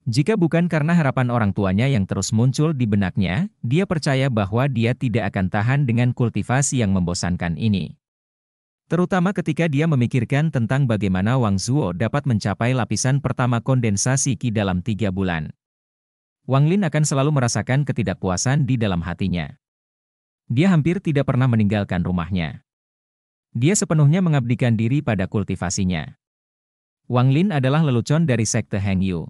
Jika bukan karena harapan orang tuanya yang terus muncul di benaknya, dia percaya bahwa dia tidak akan tahan dengan kultivasi yang membosankan ini. Terutama ketika dia memikirkan tentang bagaimana Wang Zuo dapat mencapai lapisan pertama kondensasi Qi dalam 3 bulan. Wang Lin akan selalu merasakan ketidakpuasan di dalam hatinya. Dia hampir tidak pernah meninggalkan rumahnya. Dia sepenuhnya mengabdikan diri pada kultivasinya. Wang Lin adalah lelucon dari Sekte Hengyu.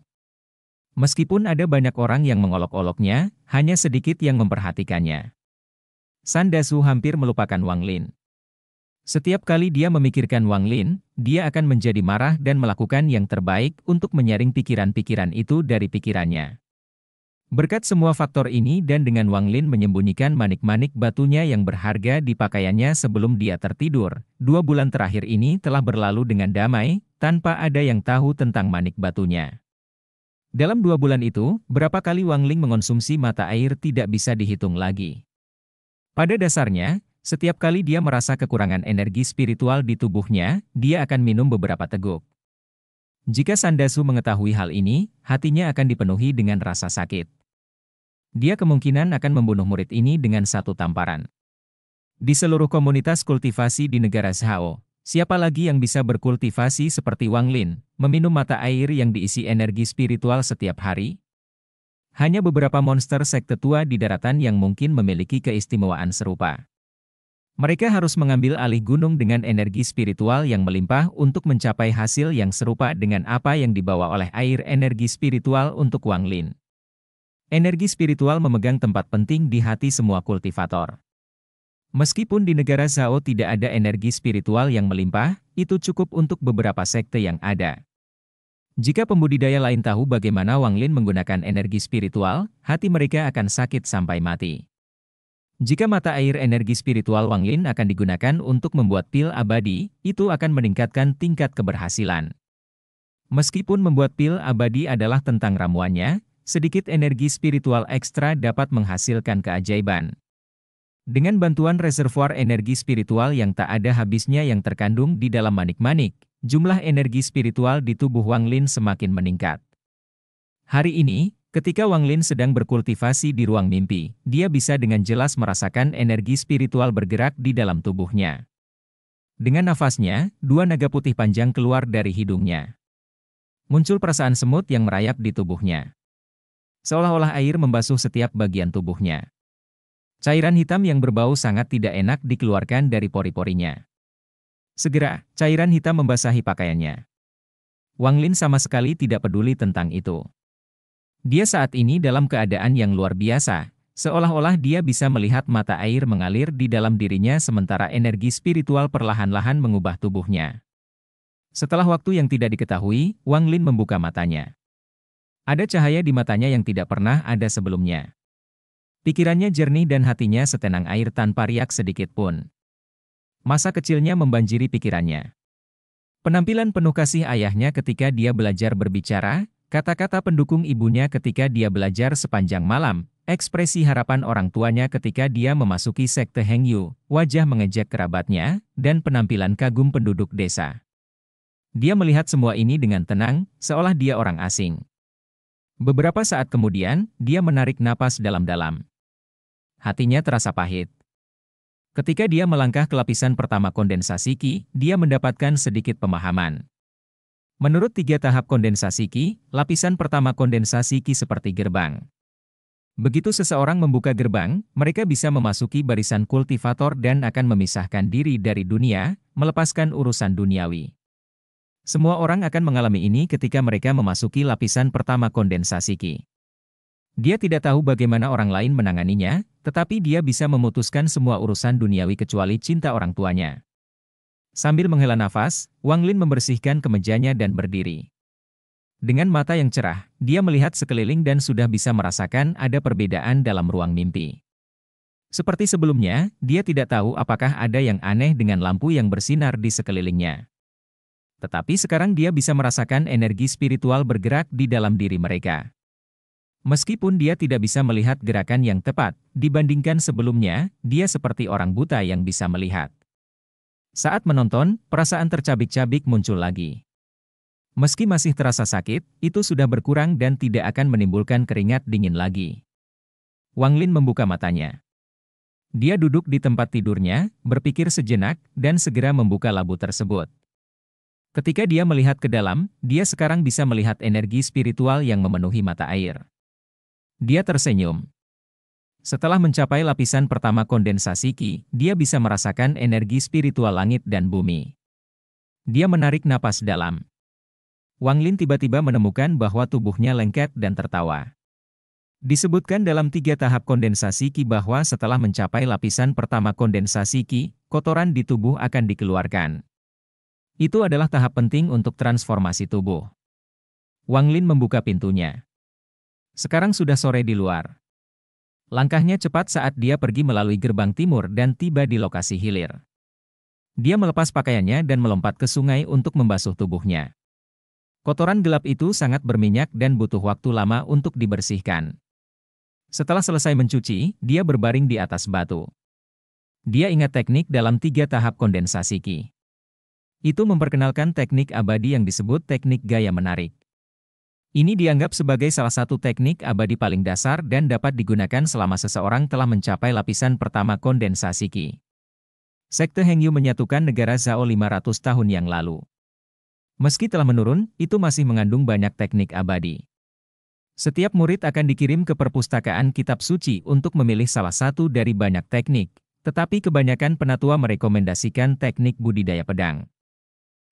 Meskipun ada banyak orang yang mengolok-oloknya, hanya sedikit yang memperhatikannya. Sandasu hampir melupakan Wang Lin. Setiap kali dia memikirkan Wang Lin, dia akan menjadi marah dan melakukan yang terbaik untuk menyaring pikiran-pikiran itu dari pikirannya. Berkat semua faktor ini dan dengan Wang Lin menyembunyikan manik-manik batunya yang berharga di pakaiannya sebelum dia tertidur, 2 bulan terakhir ini telah berlalu dengan damai, tanpa ada yang tahu tentang manik batunya. Dalam 2 bulan itu, berapa kali Wang Lin mengonsumsi mata air tidak bisa dihitung lagi. Pada dasarnya, setiap kali dia merasa kekurangan energi spiritual di tubuhnya, dia akan minum beberapa teguk. Jika Sandasu mengetahui hal ini, hatinya akan dipenuhi dengan rasa sakit. Dia kemungkinan akan membunuh murid ini dengan satu tamparan. Di seluruh komunitas kultivasi di negara Zhao, siapa lagi yang bisa berkultivasi seperti Wang Lin, meminum mata air yang diisi energi spiritual setiap hari? Hanya beberapa monster sekte tua di daratan yang mungkin memiliki keistimewaan serupa. Mereka harus mengambil alih gunung dengan energi spiritual yang melimpah untuk mencapai hasil yang serupa dengan apa yang dibawa oleh air energi spiritual untuk Wang Lin. Energi spiritual memegang tempat penting di hati semua kultivator. Meskipun di negara Zhao tidak ada energi spiritual yang melimpah, itu cukup untuk beberapa sekte yang ada. Jika pembudidaya lain tahu bagaimana Wang Lin menggunakan energi spiritual, hati mereka akan sakit sampai mati. Jika mata air energi spiritual Wanglin akan digunakan untuk membuat pil abadi, itu akan meningkatkan tingkat keberhasilan. Meskipun membuat pil abadi adalah tentang ramuannya, sedikit energi spiritual ekstra dapat menghasilkan keajaiban. Dengan bantuan reservoir energi spiritual yang tak ada habisnya yang terkandung di dalam manik-manik, jumlah energi spiritual di tubuh Wanglin semakin meningkat. Hari ini, ketika Wanglin sedang berkultivasi di ruang mimpi, dia bisa dengan jelas merasakan energi spiritual bergerak di dalam tubuhnya. Dengan nafasnya, dua naga putih panjang keluar dari hidungnya. Muncul perasaan semut yang merayap di tubuhnya. Seolah-olah air membasuh setiap bagian tubuhnya. Cairan hitam yang berbau sangat tidak enak dikeluarkan dari pori-porinya. Segera, cairan hitam membasahi pakaiannya. Wanglin sama sekali tidak peduli tentang itu. Dia saat ini dalam keadaan yang luar biasa, seolah-olah dia bisa melihat mata air mengalir di dalam dirinya sementara energi spiritual perlahan-lahan mengubah tubuhnya. Setelah waktu yang tidak diketahui, Wanglin membuka matanya. Ada cahaya di matanya yang tidak pernah ada sebelumnya. Pikirannya jernih dan hatinya setenang air tanpa riak sedikit pun. Masa kecilnya membanjiri pikirannya. Penampilan penuh kasih ayahnya ketika dia belajar berbicara, kata-kata pendukung ibunya ketika dia belajar sepanjang malam, ekspresi harapan orang tuanya ketika dia memasuki sekte Hengyu, wajah mengejek kerabatnya, dan penampilan kagum penduduk desa. Dia melihat semua ini dengan tenang, seolah dia orang asing. Beberapa saat kemudian, dia menarik napas dalam-dalam. Hatinya terasa pahit. Ketika dia melangkah ke lapisan pertama kondensasi Qi, dia mendapatkan sedikit pemahaman. Menurut 3 tahap kondensasi Qi, lapisan pertama kondensasi Qi seperti gerbang. Begitu seseorang membuka gerbang, mereka bisa memasuki barisan kultivator dan akan memisahkan diri dari dunia, melepaskan urusan duniawi. Semua orang akan mengalami ini ketika mereka memasuki lapisan pertama kondensasi Qi. Dia tidak tahu bagaimana orang lain menanganinya, tetapi dia bisa memutuskan semua urusan duniawi kecuali cinta orang tuanya. Sambil menghela nafas, Wanglin membersihkan kemejanya dan berdiri. Dengan mata yang cerah, dia melihat sekeliling dan sudah bisa merasakan ada perbedaan dalam ruang mimpi. Seperti sebelumnya, dia tidak tahu apakah ada yang aneh dengan lampu yang bersinar di sekelilingnya. Tetapi sekarang dia bisa merasakan energi spiritual bergerak di dalam diri mereka. Meskipun dia tidak bisa melihat gerakan yang tepat, dibandingkan sebelumnya, dia seperti orang buta yang bisa melihat. Saat menonton, perasaan tercabik-cabik muncul lagi. Meski masih terasa sakit, itu sudah berkurang dan tidak akan menimbulkan keringat dingin lagi. Wanglin membuka matanya. Dia duduk di tempat tidurnya, berpikir sejenak, dan segera membuka labu tersebut. Ketika dia melihat ke dalam, dia sekarang bisa melihat energi spiritual yang memenuhi mata air. Dia tersenyum. Setelah mencapai lapisan pertama kondensasi Qi, dia bisa merasakan energi spiritual langit dan bumi. Dia menarik napas dalam. Wanglin tiba-tiba menemukan bahwa tubuhnya lengket dan tertawa. Disebutkan dalam 3 tahap kondensasi Qi bahwa setelah mencapai lapisan pertama kondensasi Qi, kotoran di tubuh akan dikeluarkan. Itu adalah tahap penting untuk transformasi tubuh. Wanglin membuka pintunya. Sekarang sudah sore di luar. Langkahnya cepat saat dia pergi melalui gerbang timur dan tiba di lokasi hilir. Dia melepas pakaiannya dan melompat ke sungai untuk membasuh tubuhnya. Kotoran gelap itu sangat berminyak dan butuh waktu lama untuk dibersihkan. Setelah selesai mencuci, dia berbaring di atas batu. Dia ingat teknik dalam 3 tahap kondensasi Qi. Itu memperkenalkan teknik abadi yang disebut teknik gaya menarik. Ini dianggap sebagai salah satu teknik abadi paling dasar dan dapat digunakan selama seseorang telah mencapai lapisan pertama kondensasi Qi. Sekte Hengyu menyatukan negara Zhao 500 tahun yang lalu. Meski telah menurun, itu masih mengandung banyak teknik abadi. Setiap murid akan dikirim ke perpustakaan kitab suci untuk memilih salah satu dari banyak teknik, tetapi kebanyakan penatua merekomendasikan teknik budidaya pedang.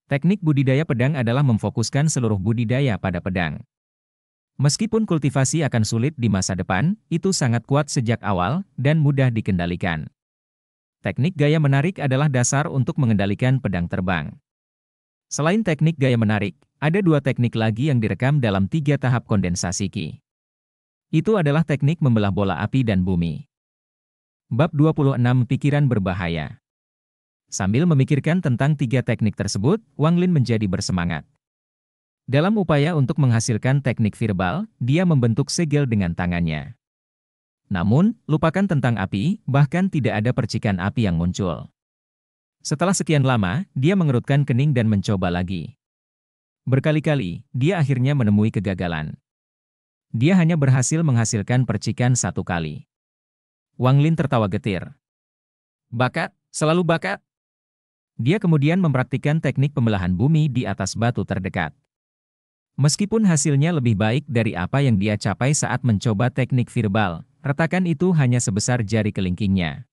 Teknik budidaya pedang adalah memfokuskan seluruh budidaya pada pedang. Meskipun kultivasi akan sulit di masa depan, itu sangat kuat sejak awal dan mudah dikendalikan. Teknik gaya menarik adalah dasar untuk mengendalikan pedang terbang. Selain teknik gaya menarik, ada 2 teknik lagi yang direkam dalam 3 tahap kondensasi Qi. Itu adalah teknik membelah bola api dan bumi. Bab 26 Pikiran Berbahaya. Sambil memikirkan tentang 3 teknik tersebut, Wang Lin menjadi bersemangat. Dalam upaya untuk menghasilkan teknik verbal, dia membentuk segel dengan tangannya. Namun, lupakan tentang api, bahkan tidak ada percikan api yang muncul. Setelah sekian lama, dia mengerutkan kening dan mencoba lagi. Berkali-kali, dia akhirnya menemui kegagalan. Dia hanya berhasil menghasilkan percikan 1 kali. Wang Lin tertawa getir. Bakat, selalu bakat. Dia kemudian mempraktikkan teknik pembelahan bumi di atas batu terdekat. Meskipun hasilnya lebih baik dari apa yang dia capai saat mencoba teknik verbal, retakan itu hanya sebesar jari kelingkingnya.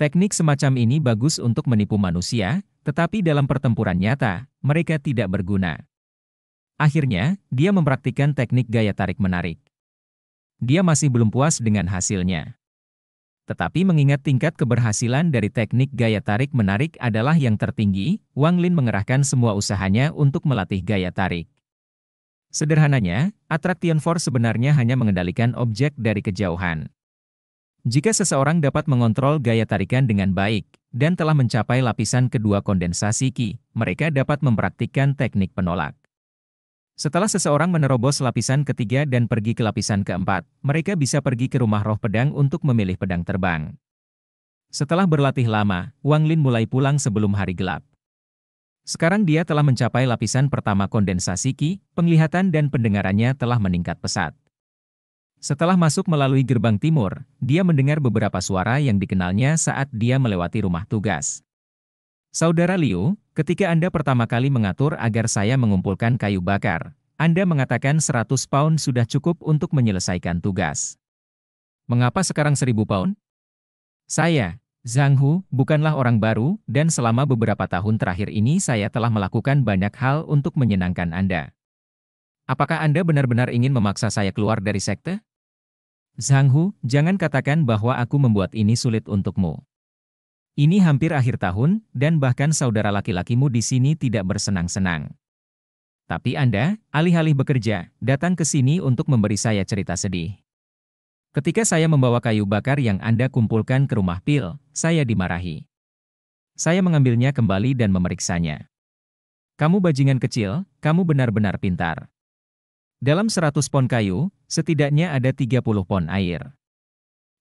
Teknik semacam ini bagus untuk menipu manusia, tetapi dalam pertempuran nyata, mereka tidak berguna. Akhirnya, dia mempraktikkan teknik gaya tarik-menarik. Dia masih belum puas dengan hasilnya. Tetapi mengingat tingkat keberhasilan dari teknik gaya tarik-menarik adalah yang tertinggi, Wang Lin mengerahkan semua usahanya untuk melatih gaya tarik. Sederhananya, attraction force sebenarnya hanya mengendalikan objek dari kejauhan. Jika seseorang dapat mengontrol gaya tarikan dengan baik, dan telah mencapai lapisan kedua kondensasi Qi, mereka dapat mempraktikkan teknik penolak. Setelah seseorang menerobos lapisan ketiga dan pergi ke lapisan keempat, mereka bisa pergi ke rumah roh pedang untuk memilih pedang terbang. Setelah berlatih lama, Wang Lin mulai pulang sebelum hari gelap. Sekarang dia telah mencapai lapisan pertama kondensasi Qi, penglihatan dan pendengarannya telah meningkat pesat. Setelah masuk melalui gerbang timur, dia mendengar beberapa suara yang dikenalnya saat dia melewati rumah tugas. Saudara Liu, ketika Anda pertama kali mengatur agar saya mengumpulkan kayu bakar, Anda mengatakan 100 pound sudah cukup untuk menyelesaikan tugas. Mengapa sekarang 1000 pound? Saya, Zhang Hu, bukanlah orang baru, dan selama beberapa tahun terakhir ini saya telah melakukan banyak hal untuk menyenangkan Anda. Apakah Anda benar-benar ingin memaksa saya keluar dari sekte? Zhang Hu, jangan katakan bahwa aku membuat ini sulit untukmu. Ini hampir akhir tahun, dan bahkan saudara laki-lakimu di sini tidak bersenang-senang. Tapi Anda, alih-alih bekerja, datang ke sini untuk memberi saya cerita sedih. Ketika saya membawa kayu bakar yang Anda kumpulkan ke rumah Pil, saya dimarahi. Saya mengambilnya kembali dan memeriksanya. Kamu bajingan kecil, kamu benar-benar pintar. Dalam 100 pon kayu, setidaknya ada 30 pon air.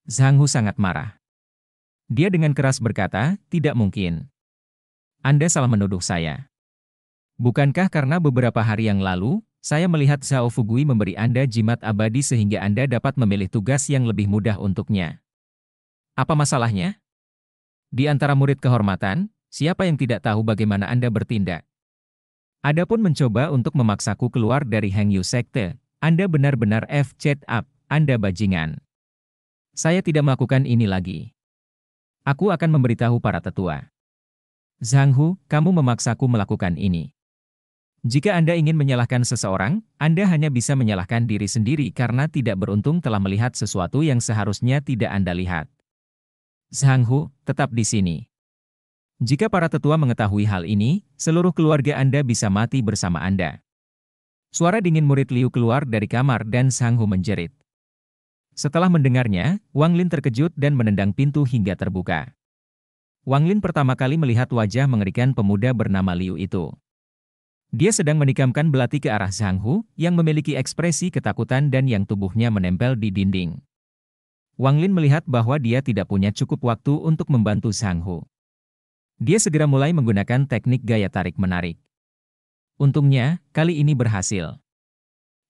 Zhang Hu sangat marah. Dia dengan keras berkata, tidak mungkin. Anda salah menuduh saya. Bukankah karena beberapa hari yang lalu, saya melihat Zhao Fugui memberi Anda jimat abadi sehingga Anda dapat memilih tugas yang lebih mudah untuknya? Apa masalahnya? Di antara murid kehormatan, siapa yang tidak tahu bagaimana Anda bertindak? Adapun mencoba untuk memaksaku keluar dari Hengyu Sekte, Anda benar-benar F-chat up, Anda bajingan. Saya tidak melakukan ini lagi. Aku akan memberitahu para tetua. Zhang Hu, kamu memaksaku melakukan ini. Jika Anda ingin menyalahkan seseorang, Anda hanya bisa menyalahkan diri sendiri karena tidak beruntung telah melihat sesuatu yang seharusnya tidak Anda lihat. Zhang Hu, tetap di sini. Jika para tetua mengetahui hal ini, seluruh keluarga Anda bisa mati bersama Anda. Suara dingin murid Liu keluar dari kamar dan Zhang Hu menjerit. Setelah mendengarnya, Wang Lin terkejut dan menendang pintu hingga terbuka. Wang Lin pertama kali melihat wajah mengerikan pemuda bernama Liu itu. Dia sedang menikamkan belati ke arah Zhang Hu, yang memiliki ekspresi ketakutan dan yang tubuhnya menempel di dinding. Wang Lin melihat bahwa dia tidak punya cukup waktu untuk membantu Zhang Hu. Dia segera mulai menggunakan teknik gaya tarik-menarik. Untungnya, kali ini berhasil.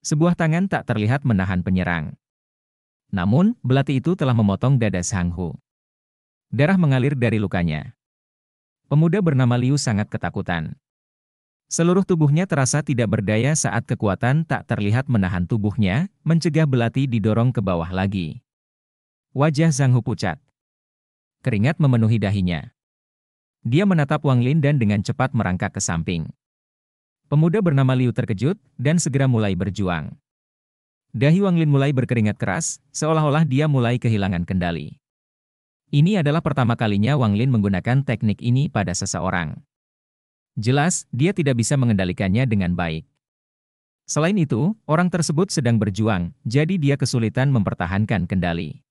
Sebuah tangan tak terlihat menahan penyerang. Namun, belati itu telah memotong dada Zhang Hu. Darah mengalir dari lukanya. Pemuda bernama Liu sangat ketakutan. Seluruh tubuhnya terasa tidak berdaya saat kekuatan tak terlihat menahan tubuhnya, mencegah belati didorong ke bawah lagi. Wajah Zhang Hu pucat. Keringat memenuhi dahinya. Dia menatap Wang Lin dan dengan cepat merangkak ke samping. Pemuda bernama Liu terkejut, dan segera mulai berjuang. Dahi Wang Lin mulai berkeringat keras, seolah-olah dia mulai kehilangan kendali. Ini adalah pertama kalinya Wang Lin menggunakan teknik ini pada seseorang. Jelas, dia tidak bisa mengendalikannya dengan baik. Selain itu, orang tersebut sedang berjuang, jadi dia kesulitan mempertahankan kendali.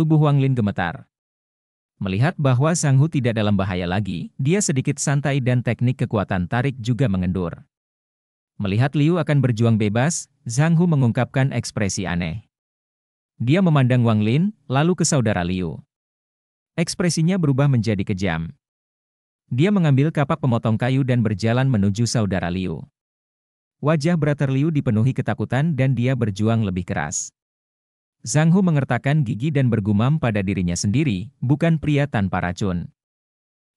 Tubuh Wang Lin gemetar. Melihat bahwa Zhang Hu tidak dalam bahaya lagi, dia sedikit santai dan teknik kekuatan tarik juga mengendur. Melihat Liu akan berjuang bebas, Zhang Hu mengungkapkan ekspresi aneh. Dia memandang Wang Lin, lalu ke saudara Liu. Ekspresinya berubah menjadi kejam. Dia mengambil kapak pemotong kayu dan berjalan menuju saudara Liu. Wajah Brother Liu dipenuhi ketakutan dan dia berjuang lebih keras. Zhang Hu mengertakkan gigi dan bergumam pada dirinya sendiri, bukan pria tanpa racun.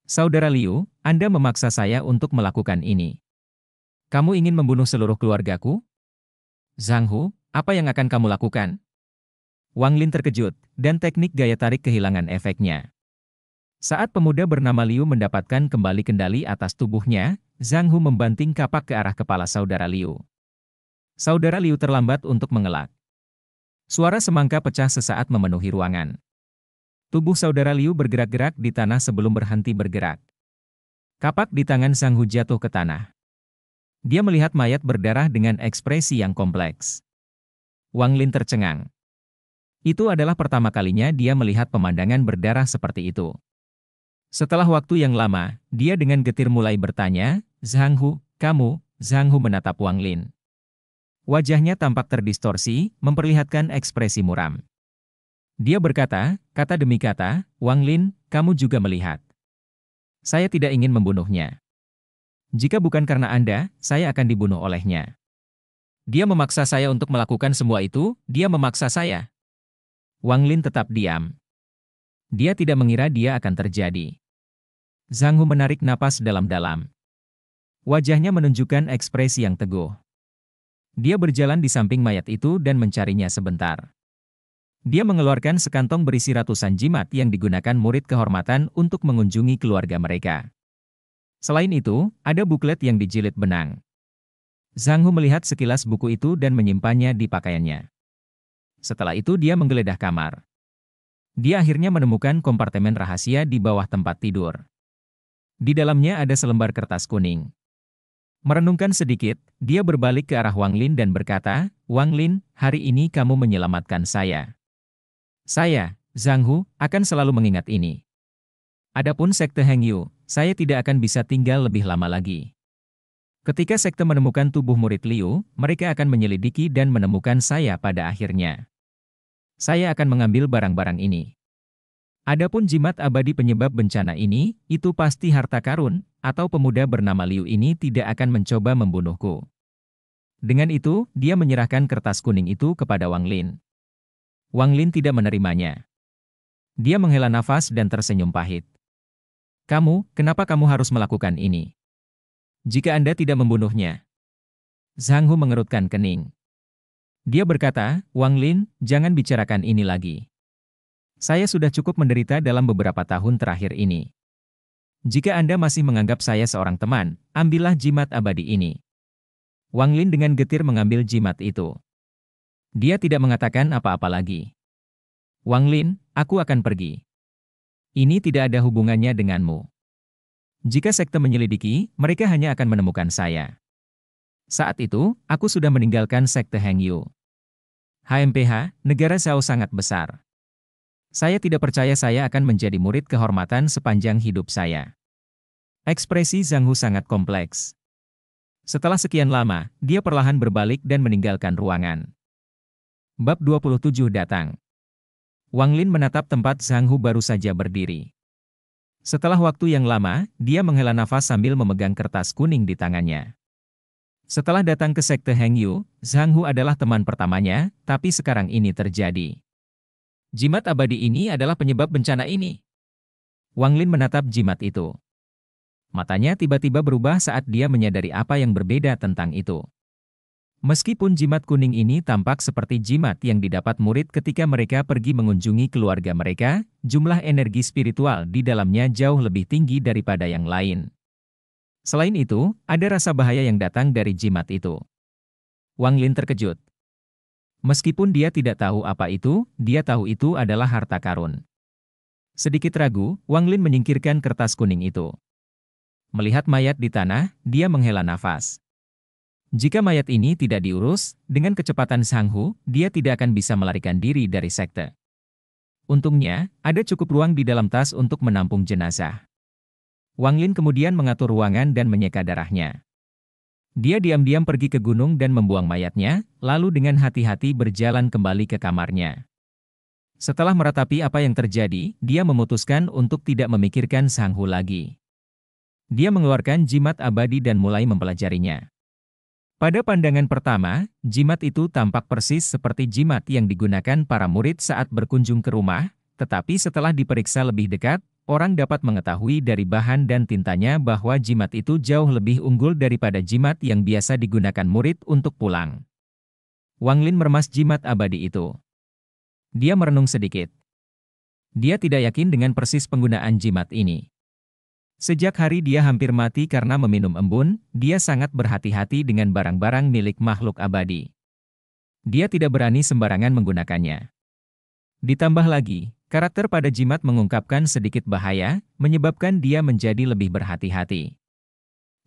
Saudara Liu, Anda memaksa saya untuk melakukan ini. Kamu ingin membunuh seluruh keluargaku? Zhang Hu, apa yang akan kamu lakukan? Wang Lin terkejut, dan teknik gaya tarik kehilangan efeknya. Saat pemuda bernama Liu mendapatkan kembali kendali atas tubuhnya, Zhang Hu membanting kapak ke arah kepala saudara Liu. Saudara Liu terlambat untuk mengelak. Suara semangka pecah sesaat memenuhi ruangan. Tubuh saudara Liu bergerak-gerak di tanah sebelum berhenti bergerak. Kapak di tangan Zhang Hu jatuh ke tanah. Dia melihat mayat berdarah dengan ekspresi yang kompleks. Wang Lin tercengang. Itu adalah pertama kalinya dia melihat pemandangan berdarah seperti itu. Setelah waktu yang lama, dia dengan getir mulai bertanya, Zhang Hu, kamu, Zhang Hu menatap Wang Lin. Wajahnya tampak terdistorsi, memperlihatkan ekspresi muram. Dia berkata, kata demi kata, Wang Lin, kamu juga melihat. Saya tidak ingin membunuhnya. Jika bukan karena Anda, saya akan dibunuh olehnya. Dia memaksa saya untuk melakukan semua itu, dia memaksa saya. Wang Lin tetap diam. Dia tidak mengira dia akan terjadi. Zhang Hu menarik napas dalam-dalam. Wajahnya menunjukkan ekspresi yang teguh. Dia berjalan di samping mayat itu dan mencarinya sebentar. Dia mengeluarkan sekantong berisi ratusan jimat yang digunakan murid kehormatan untuk mengunjungi keluarga mereka. Selain itu, ada buklet yang dijilid benang. Zhang Hu melihat sekilas buku itu dan menyimpannya di pakaiannya. Setelah itu dia menggeledah kamar. Dia akhirnya menemukan kompartemen rahasia di bawah tempat tidur. Di dalamnya ada selembar kertas kuning. Merenungkan sedikit, dia berbalik ke arah Wang Lin dan berkata, Wang Lin, hari ini kamu menyelamatkan saya. Saya, Zhang Hu, akan selalu mengingat ini. Adapun sekte Heng Yu, saya tidak akan bisa tinggal lebih lama lagi. Ketika sekte menemukan tubuh murid Liu, mereka akan menyelidiki dan menemukan saya pada akhirnya. Saya akan mengambil barang-barang ini. Adapun jimat abadi penyebab bencana ini, itu pasti harta karun, atau pemuda bernama Liu ini tidak akan mencoba membunuhku. Dengan itu, dia menyerahkan kertas kuning itu kepada Wang Lin. Wang Lin tidak menerimanya. Dia menghela nafas dan tersenyum pahit. Kenapa kamu harus melakukan ini? Jika Anda tidak membunuhnya. Zhang Hu mengerutkan kening. Dia berkata, Wang Lin, jangan bicarakan ini lagi. Saya sudah cukup menderita dalam beberapa tahun terakhir ini. Jika Anda masih menganggap saya seorang teman, ambillah jimat abadi ini. Wang Lin dengan getir mengambil jimat itu. Dia tidak mengatakan apa-apa lagi. Wang Lin, aku akan pergi. Ini tidak ada hubungannya denganmu. Jika sekte menyelidiki, mereka hanya akan menemukan saya. Saat itu, aku sudah meninggalkan sekte Heng Yu. HMPH, negara Zhao sangat besar. Saya tidak percaya saya akan menjadi murid kehormatan sepanjang hidup saya. Ekspresi Zhang Hu sangat kompleks. Setelah sekian lama, dia perlahan berbalik dan meninggalkan ruangan. Bab 27 datang. Wang Lin menatap tempat Zhang Hu baru saja berdiri. Setelah waktu yang lama, dia menghela nafas sambil memegang kertas kuning di tangannya. Setelah datang ke sekte Heng Yu, Zhang Hu adalah teman pertamanya, tapi sekarang ini terjadi. Jimat abadi ini adalah penyebab bencana ini. Wang Lin menatap jimat itu. Matanya tiba-tiba berubah saat dia menyadari apa yang berbeda tentang itu. Meskipun jimat kuning ini tampak seperti jimat yang didapat murid ketika mereka pergi mengunjungi keluarga mereka, jumlah energi spiritual di dalamnya jauh lebih tinggi daripada yang lain. Selain itu, ada rasa bahaya yang datang dari jimat itu. Wang Lin terkejut. Meskipun dia tidak tahu apa itu, dia tahu itu adalah harta karun. Sedikit ragu, Wang Lin menyingkirkan kertas kuning itu. Melihat mayat di tanah, dia menghela nafas. Jika mayat ini tidak diurus, dengan kecepatan Zhang Hu, dia tidak akan bisa melarikan diri dari sekte. Untungnya, ada cukup ruang di dalam tas untuk menampung jenazah. Wang Lin kemudian mengatur ruangan dan menyeka darahnya. Dia diam-diam pergi ke gunung dan membuang mayatnya, lalu dengan hati-hati berjalan kembali ke kamarnya. Setelah meratapi apa yang terjadi, dia memutuskan untuk tidak memikirkan Sang Hu lagi. Dia mengeluarkan jimat abadi dan mulai mempelajarinya. Pada pandangan pertama, jimat itu tampak persis seperti jimat yang digunakan para murid saat berkunjung ke rumah, tetapi setelah diperiksa lebih dekat, orang dapat mengetahui dari bahan dan tintanya bahwa jimat itu jauh lebih unggul daripada jimat yang biasa digunakan murid untuk pulang. Wang Lin meremas jimat abadi itu. Dia merenung sedikit. Dia tidak yakin dengan persis penggunaan jimat ini. Sejak hari dia hampir mati karena meminum embun, dia sangat berhati-hati dengan barang-barang milik makhluk abadi. Dia tidak berani sembarangan menggunakannya. Ditambah lagi, karakter pada jimat mengungkapkan sedikit bahaya, menyebabkan dia menjadi lebih berhati-hati.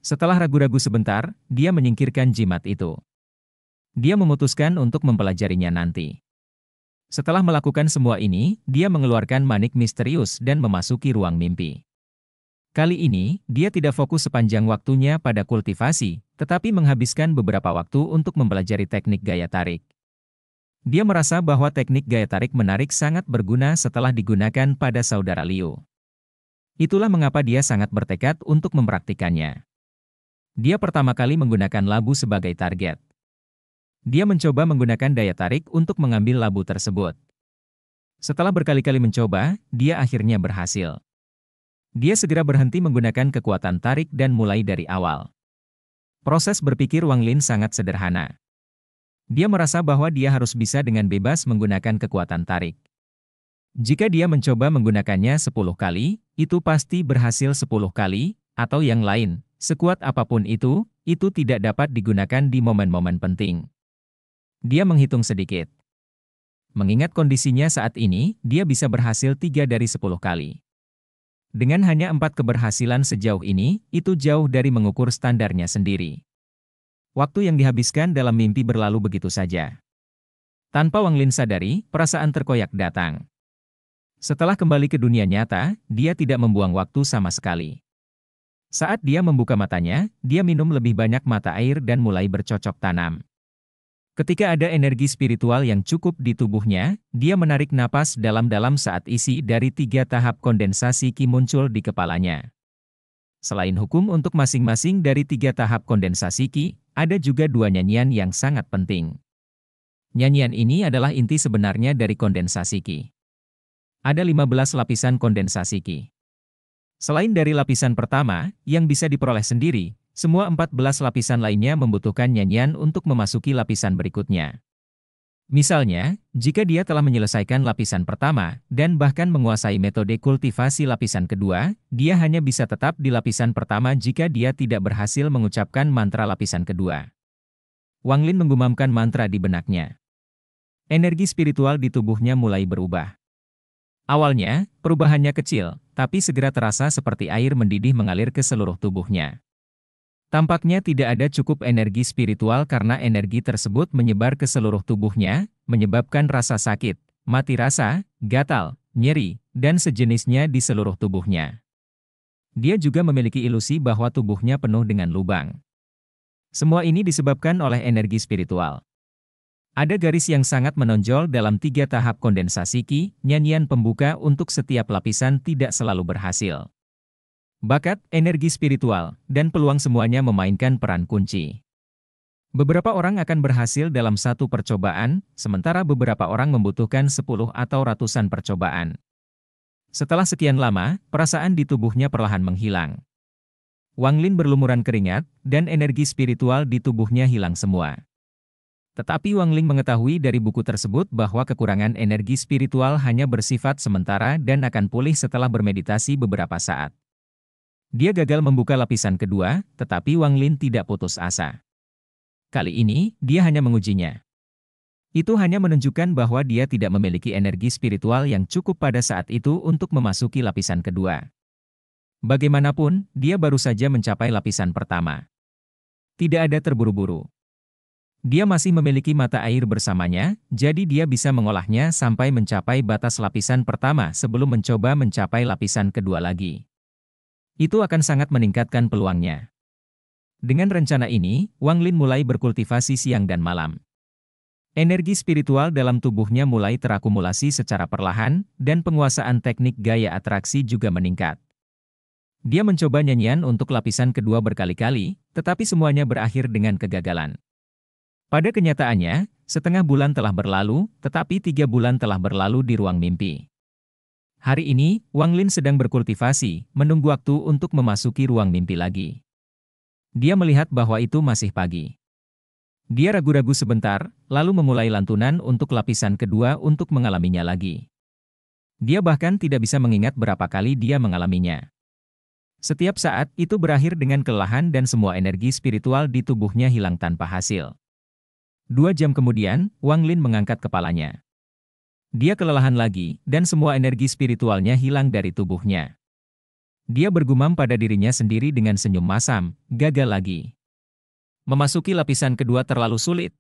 Setelah ragu-ragu sebentar, dia menyingkirkan jimat itu. Dia memutuskan untuk mempelajarinya nanti. Setelah melakukan semua ini, dia mengeluarkan manik misterius dan memasuki ruang mimpi. Kali ini, dia tidak fokus sepanjang waktunya pada kultivasi, tetapi menghabiskan beberapa waktu untuk mempelajari teknik gaya tarik. Dia merasa bahwa teknik gaya tarik menarik sangat berguna setelah digunakan pada saudara Liu. Itulah mengapa dia sangat bertekad untuk mempraktikannya. Dia pertama kali menggunakan labu sebagai target. Dia mencoba menggunakan daya tarik untuk mengambil labu tersebut. Setelah berkali-kali mencoba, dia akhirnya berhasil. Dia segera berhenti menggunakan kekuatan tarik dan mulai dari awal. Proses berpikir Wang Lin sangat sederhana. Dia merasa bahwa dia harus bisa dengan bebas menggunakan kekuatan tarik. Jika dia mencoba menggunakannya 10 kali, itu pasti berhasil 10 kali, atau yang lain, sekuat apapun itu tidak dapat digunakan di momen-momen penting. Dia menghitung sedikit. Mengingat kondisinya saat ini, dia bisa berhasil 3 dari 10 kali. Dengan hanya 4 keberhasilan sejauh ini, itu jauh dari mengukur standarnya sendiri. Waktu yang dihabiskan dalam mimpi berlalu begitu saja. Tanpa Wang Lin sadari, perasaan terkoyak datang. Setelah kembali ke dunia nyata, dia tidak membuang waktu sama sekali. Saat dia membuka matanya, dia minum lebih banyak mata air dan mulai bercocok tanam. Ketika ada energi spiritual yang cukup di tubuhnya, dia menarik napas dalam-dalam saat isi dari 3 tahap kondensasi Qi muncul di kepalanya. Selain hukum untuk masing-masing dari 3 tahap kondensasi Qi, ada juga 2 nyanyian yang sangat penting. Nyanyian ini adalah inti sebenarnya dari kondensasi Qi. Ada 15 lapisan kondensasi Qi. Selain dari lapisan pertama, yang bisa diperoleh sendiri, semua 14 lapisan lainnya membutuhkan nyanyian untuk memasuki lapisan berikutnya. Misalnya, jika dia telah menyelesaikan lapisan pertama, dan bahkan menguasai metode kultivasi lapisan kedua, dia hanya bisa tetap di lapisan pertama jika dia tidak berhasil mengucapkan mantra lapisan kedua. Wang Lin menggumamkan mantra di benaknya. Energi spiritual di tubuhnya mulai berubah. Awalnya, perubahannya kecil, tapi segera terasa seperti air mendidih mengalir ke seluruh tubuhnya. Tampaknya tidak ada cukup energi spiritual karena energi tersebut menyebar ke seluruh tubuhnya, menyebabkan rasa sakit, mati rasa, gatal, nyeri, dan sejenisnya di seluruh tubuhnya. Dia juga memiliki ilusi bahwa tubuhnya penuh dengan lubang. Semua ini disebabkan oleh energi spiritual. Ada garis yang sangat menonjol dalam 3 tahap kondensasi Qi, nyanyian pembuka untuk setiap lapisan tidak selalu berhasil. Bakat, energi spiritual, dan peluang semuanya memainkan peran kunci. Beberapa orang akan berhasil dalam 1 percobaan, sementara beberapa orang membutuhkan 10 atau ratusan percobaan. Setelah sekian lama, perasaan di tubuhnya perlahan menghilang. Wang Lin berlumuran keringat, dan energi spiritual di tubuhnya hilang semua. Tetapi Wang Lin mengetahui dari buku tersebut bahwa kekurangan energi spiritual hanya bersifat sementara dan akan pulih setelah bermeditasi beberapa saat. Dia gagal membuka lapisan kedua, tetapi Wang Lin tidak putus asa. Kali ini, dia hanya mengujinya. Itu hanya menunjukkan bahwa dia tidak memiliki energi spiritual yang cukup pada saat itu untuk memasuki lapisan kedua. Bagaimanapun, dia baru saja mencapai lapisan pertama. Tidak ada terburu-buru. Dia masih memiliki mata air bersamanya, jadi dia bisa mengolahnya sampai mencapai batas lapisan pertama sebelum mencoba mencapai lapisan kedua lagi. Itu akan sangat meningkatkan peluangnya. Dengan rencana ini, Wang Lin mulai berkultivasi siang dan malam. Energi spiritual dalam tubuhnya mulai terakumulasi secara perlahan, dan penguasaan teknik gaya atraksi juga meningkat. Dia mencoba nyanyian untuk lapisan kedua berkali-kali, tetapi semuanya berakhir dengan kegagalan. Pada kenyataannya, setengah bulan telah berlalu, tetapi 3 bulan telah berlalu di ruang mimpi. Hari ini, Wang Lin sedang berkultivasi, menunggu waktu untuk memasuki ruang mimpi lagi. Dia melihat bahwa itu masih pagi. Dia ragu-ragu sebentar, lalu memulai lantunan untuk lapisan kedua untuk mengalaminya lagi. Dia bahkan tidak bisa mengingat berapa kali dia mengalaminya. Setiap saat, itu berakhir dengan kelelahan dan semua energi spiritual di tubuhnya hilang tanpa hasil. 2 jam kemudian, Wang Lin mengangkat kepalanya. Dia kelelahan lagi, dan semua energi spiritualnya hilang dari tubuhnya. Dia bergumam pada dirinya sendiri dengan senyum masam, gagal lagi. Memasuki lapisan kedua terlalu sulit.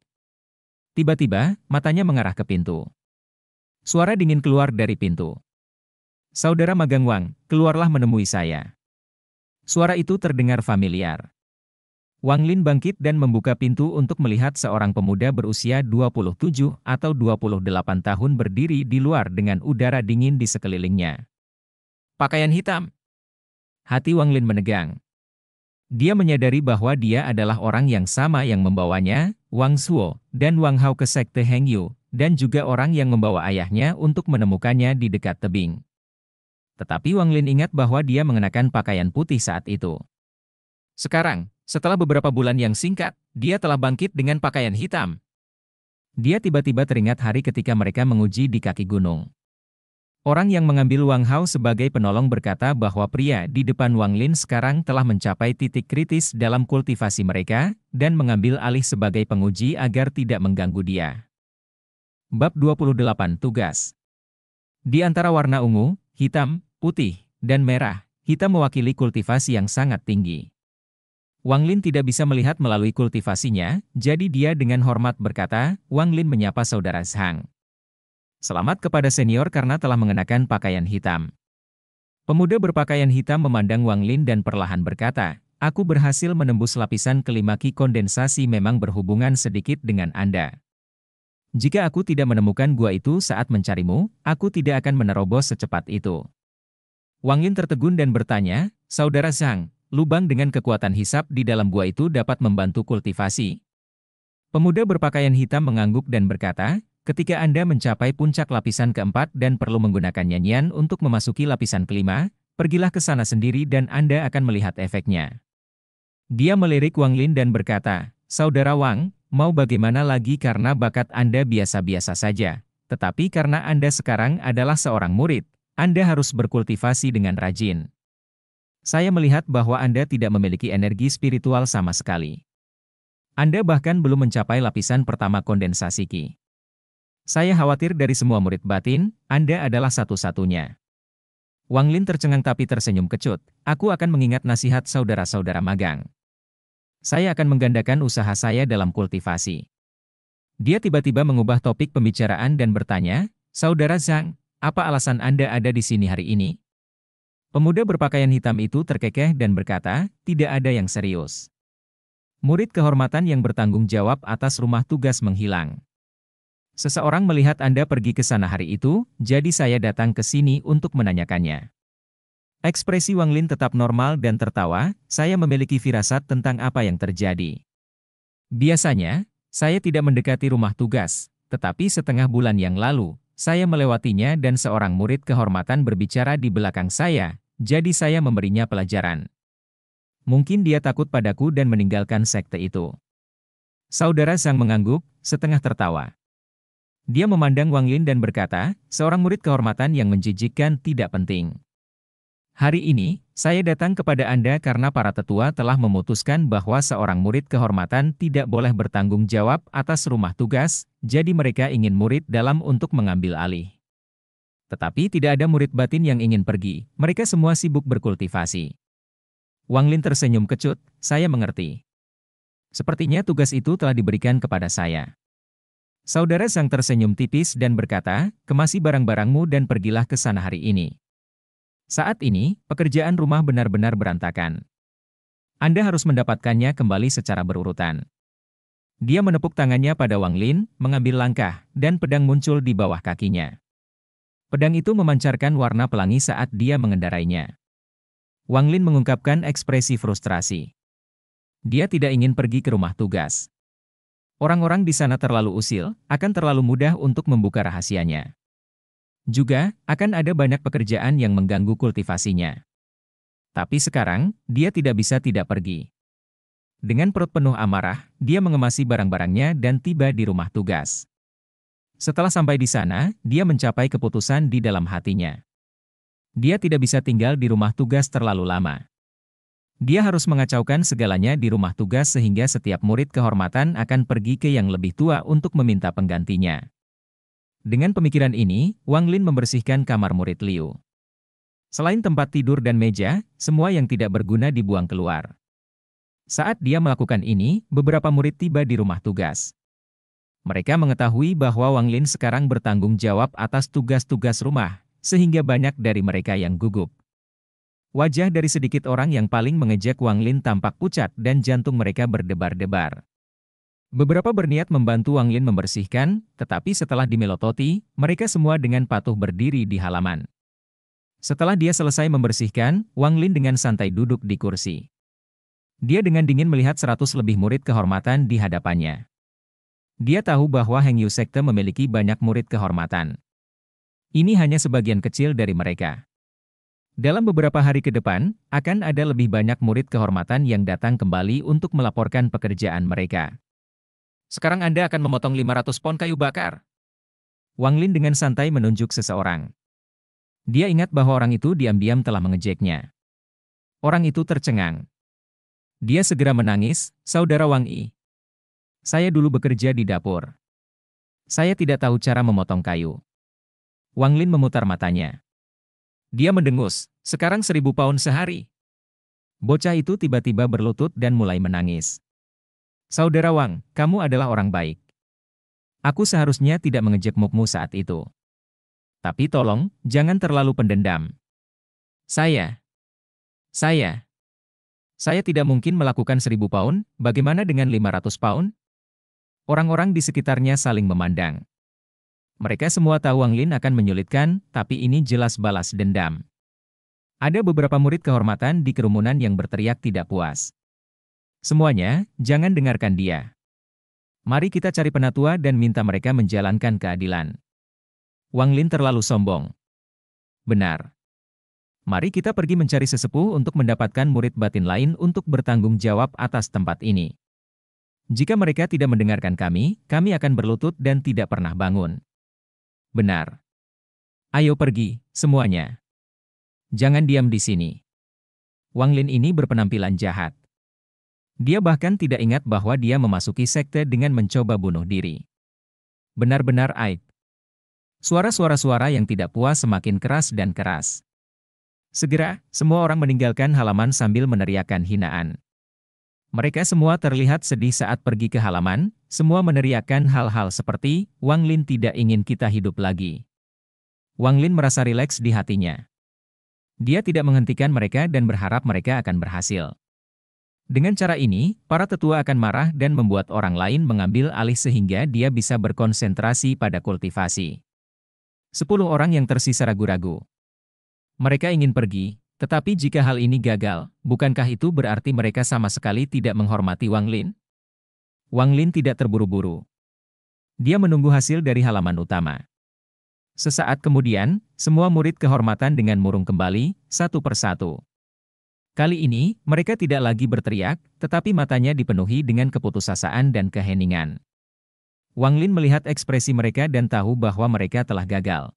Tiba-tiba, matanya mengarah ke pintu. Suara dingin keluar dari pintu. "Saudara Magang Wang, keluarlah menemui saya." Suara itu terdengar familiar. Wang Lin bangkit dan membuka pintu untuk melihat seorang pemuda berusia 27 atau 28 tahun berdiri di luar dengan udara dingin di sekelilingnya. Pakaian hitam. Hati Wang Lin menegang. Dia menyadari bahwa dia adalah orang yang sama yang membawanya, Wang Shuo, dan Wang Hao ke sekte Heng Yu, dan juga orang yang membawa ayahnya untuk menemukannya di dekat tebing. Tetapi Wang Lin ingat bahwa dia mengenakan pakaian putih saat itu. Sekarang, setelah beberapa bulan yang singkat, dia telah bangkit dengan pakaian hitam. Dia tiba-tiba teringat hari ketika mereka menguji di kaki gunung. Orang yang mengambil Wang Hao sebagai penolong berkata bahwa pria di depan Wang Lin sekarang telah mencapai titik kritis dalam kultivasi mereka, dan mengambil alih sebagai penguji agar tidak mengganggu dia. Bab 28 Tugas. Di antara warna ungu, hitam, putih, dan merah, hitam mewakili kultivasi yang sangat tinggi. Wang Lin tidak bisa melihat melalui kultivasinya, jadi dia dengan hormat berkata, Wang Lin menyapa saudara Zhang. Selamat kepada senior karena telah mengenakan pakaian hitam. Pemuda berpakaian hitam memandang Wang Lin dan perlahan berkata, aku berhasil menembus lapisan kelima Qi kondensasi memang berhubungan sedikit dengan Anda. Jika aku tidak menemukan gua itu saat mencarimu, aku tidak akan menerobos secepat itu. Wang Lin tertegun dan bertanya, Saudara Zhang, lubang dengan kekuatan hisap di dalam gua itu dapat membantu kultivasi. Pemuda berpakaian hitam mengangguk dan berkata, ketika Anda mencapai puncak lapisan keempat dan perlu menggunakan nyanyian untuk memasuki lapisan kelima, pergilah ke sana sendiri dan Anda akan melihat efeknya. Dia melirik Wang Lin dan berkata, Saudara Wang, mau bagaimana lagi karena bakat Anda biasa-biasa saja, tetapi karena Anda sekarang adalah seorang murid, Anda harus berkultivasi dengan rajin. Saya melihat bahwa Anda tidak memiliki energi spiritual sama sekali. Anda bahkan belum mencapai lapisan pertama kondensasi Qi. Saya khawatir dari semua murid batin, Anda adalah satu-satunya. Wang Lin tercengang tapi tersenyum kecut, aku akan mengingat nasihat saudara-saudara magang. Saya akan menggandakan usaha saya dalam kultivasi. Dia tiba-tiba mengubah topik pembicaraan dan bertanya, Saudara Zhang, apa alasan Anda ada di sini hari ini? Pemuda berpakaian hitam itu terkekeh dan berkata, tidak ada yang serius. Murid kehormatan yang bertanggung jawab atas rumah tugas menghilang. Seseorang melihat Anda pergi ke sana hari itu, jadi saya datang ke sini untuk menanyakannya. Ekspresi Wang Lin tetap normal dan tertawa, saya memiliki firasat tentang apa yang terjadi. Biasanya, saya tidak mendekati rumah tugas, tetapi setengah bulan yang lalu, saya melewatinya dan seorang murid kehormatan berbicara di belakang saya, jadi saya memberinya pelajaran. Mungkin dia takut padaku dan meninggalkan sekte itu. Saudara Zhang mengangguk, setengah tertawa. Dia memandang Wang Lin dan berkata, seorang murid kehormatan yang menjijikkan tidak penting. Hari ini, saya datang kepada Anda karena para tetua telah memutuskan bahwa seorang murid kehormatan tidak boleh bertanggung jawab atas rumah tugas, jadi mereka ingin murid dalam untuk mengambil alih. Tetapi tidak ada murid batin yang ingin pergi, mereka semua sibuk berkultivasi. Wang Lin tersenyum kecut, saya mengerti. Sepertinya tugas itu telah diberikan kepada saya. Saudara Zhang tersenyum tipis dan berkata, kemasi barang-barangmu dan pergilah ke sana hari ini. Saat ini, pekerjaan rumah benar-benar berantakan. Anda harus mendapatkannya kembali secara berurutan. Dia menepuk tangannya pada Wang Lin, mengambil langkah, dan pedang muncul di bawah kakinya. Pedang itu memancarkan warna pelangi saat dia mengendarainya. Wang Lin mengungkapkan ekspresi frustrasi. Dia tidak ingin pergi ke rumah tugas. Orang-orang di sana terlalu usil, akan terlalu mudah untuk membuka rahasianya. Juga, akan ada banyak pekerjaan yang mengganggu kultivasinya. Tapi sekarang, dia tidak bisa tidak pergi. Dengan perut penuh amarah, dia mengemasi barang-barangnya dan tiba di rumah tugas. Setelah sampai di sana, dia mencapai keputusan di dalam hatinya. Dia tidak bisa tinggal di rumah tugas terlalu lama. Dia harus mengacaukan segalanya di rumah tugas sehingga setiap murid kehormatan akan pergi ke yang lebih tua untuk meminta penggantinya. Dengan pemikiran ini, Wang Lin membersihkan kamar murid Liu. Selain tempat tidur dan meja, semua yang tidak berguna dibuang keluar. Saat dia melakukan ini, beberapa murid tiba di rumah tugas. Mereka mengetahui bahwa Wang Lin sekarang bertanggung jawab atas tugas-tugas rumah, sehingga banyak dari mereka yang gugup. Wajah dari sedikit orang yang paling mengejek Wang Lin tampak pucat dan jantung mereka berdebar-debar. Beberapa berniat membantu Wang Lin membersihkan, tetapi setelah dimelototi, mereka semua dengan patuh berdiri di halaman. Setelah dia selesai membersihkan, Wang Lin dengan santai duduk di kursi. Dia dengan dingin melihat 100 lebih murid kehormatan di hadapannya. Dia tahu bahwa Hengyu Sekte memiliki banyak murid kehormatan. Ini hanya sebagian kecil dari mereka. Dalam beberapa hari ke depan, akan ada lebih banyak murid kehormatan yang datang kembali untuk melaporkan pekerjaan mereka. Sekarang Anda akan memotong 500 pon kayu bakar. Wang Lin dengan santai menunjuk seseorang. Dia ingat bahwa orang itu diam-diam telah mengejeknya. Orang itu tercengang. Dia segera menangis, Saudara Wang Yi. Saya dulu bekerja di dapur. Saya tidak tahu cara memotong kayu. Wang Lin memutar matanya. Dia mendengus, sekarang 1000 pound sehari. Bocah itu tiba-tiba berlutut dan mulai menangis. Saudara Wang, kamu adalah orang baik. Aku seharusnya tidak mengejekmu saat itu. Tapi tolong, jangan terlalu pendendam. Saya tidak mungkin melakukan 1000 pound, bagaimana dengan 500 pound? Orang-orang di sekitarnya saling memandang. Mereka semua tahu Wang Lin akan menyulitkan, tapi ini jelas balas dendam. Ada beberapa murid kehormatan di kerumunan yang berteriak tidak puas. Semuanya, jangan dengarkan dia. Mari kita cari penatua dan minta mereka menjalankan keadilan. Wang Lin terlalu sombong. Benar. Mari kita pergi mencari sesepuh untuk mendapatkan murid batin lain untuk bertanggung jawab atas tempat ini. Jika mereka tidak mendengarkan kami akan berlutut dan tidak pernah bangun. Benar. Ayo pergi, semuanya. Jangan diam di sini. Wang Lin ini berpenampilan jahat. Dia bahkan tidak ingat bahwa dia memasuki sekte dengan mencoba bunuh diri. Benar-benar aib. Suara-suara yang tidak puas semakin keras dan keras. Segera, semua orang meninggalkan halaman sambil meneriakkan hinaan. Mereka semua terlihat sedih saat pergi ke halaman, semua meneriakkan hal-hal seperti, Wang Lin tidak ingin kita hidup lagi. Wang Lin merasa rileks di hatinya. Dia tidak menghentikan mereka dan berharap mereka akan berhasil. Dengan cara ini, para tetua akan marah dan membuat orang lain mengambil alih sehingga dia bisa berkonsentrasi pada kultivasi. 10 orang yang tersisa ragu-ragu. Mereka ingin pergi. Tetapi jika hal ini gagal, bukankah itu berarti mereka sama sekali tidak menghormati Wang Lin? Wang Lin tidak terburu-buru. Dia menunggu hasil dari halaman utama. Sesaat kemudian, semua murid kehormatan dengan murung kembali, satu persatu. Kali ini, mereka tidak lagi berteriak, tetapi matanya dipenuhi dengan keputusasaan dan keheningan. Wang Lin melihat ekspresi mereka dan tahu bahwa mereka telah gagal.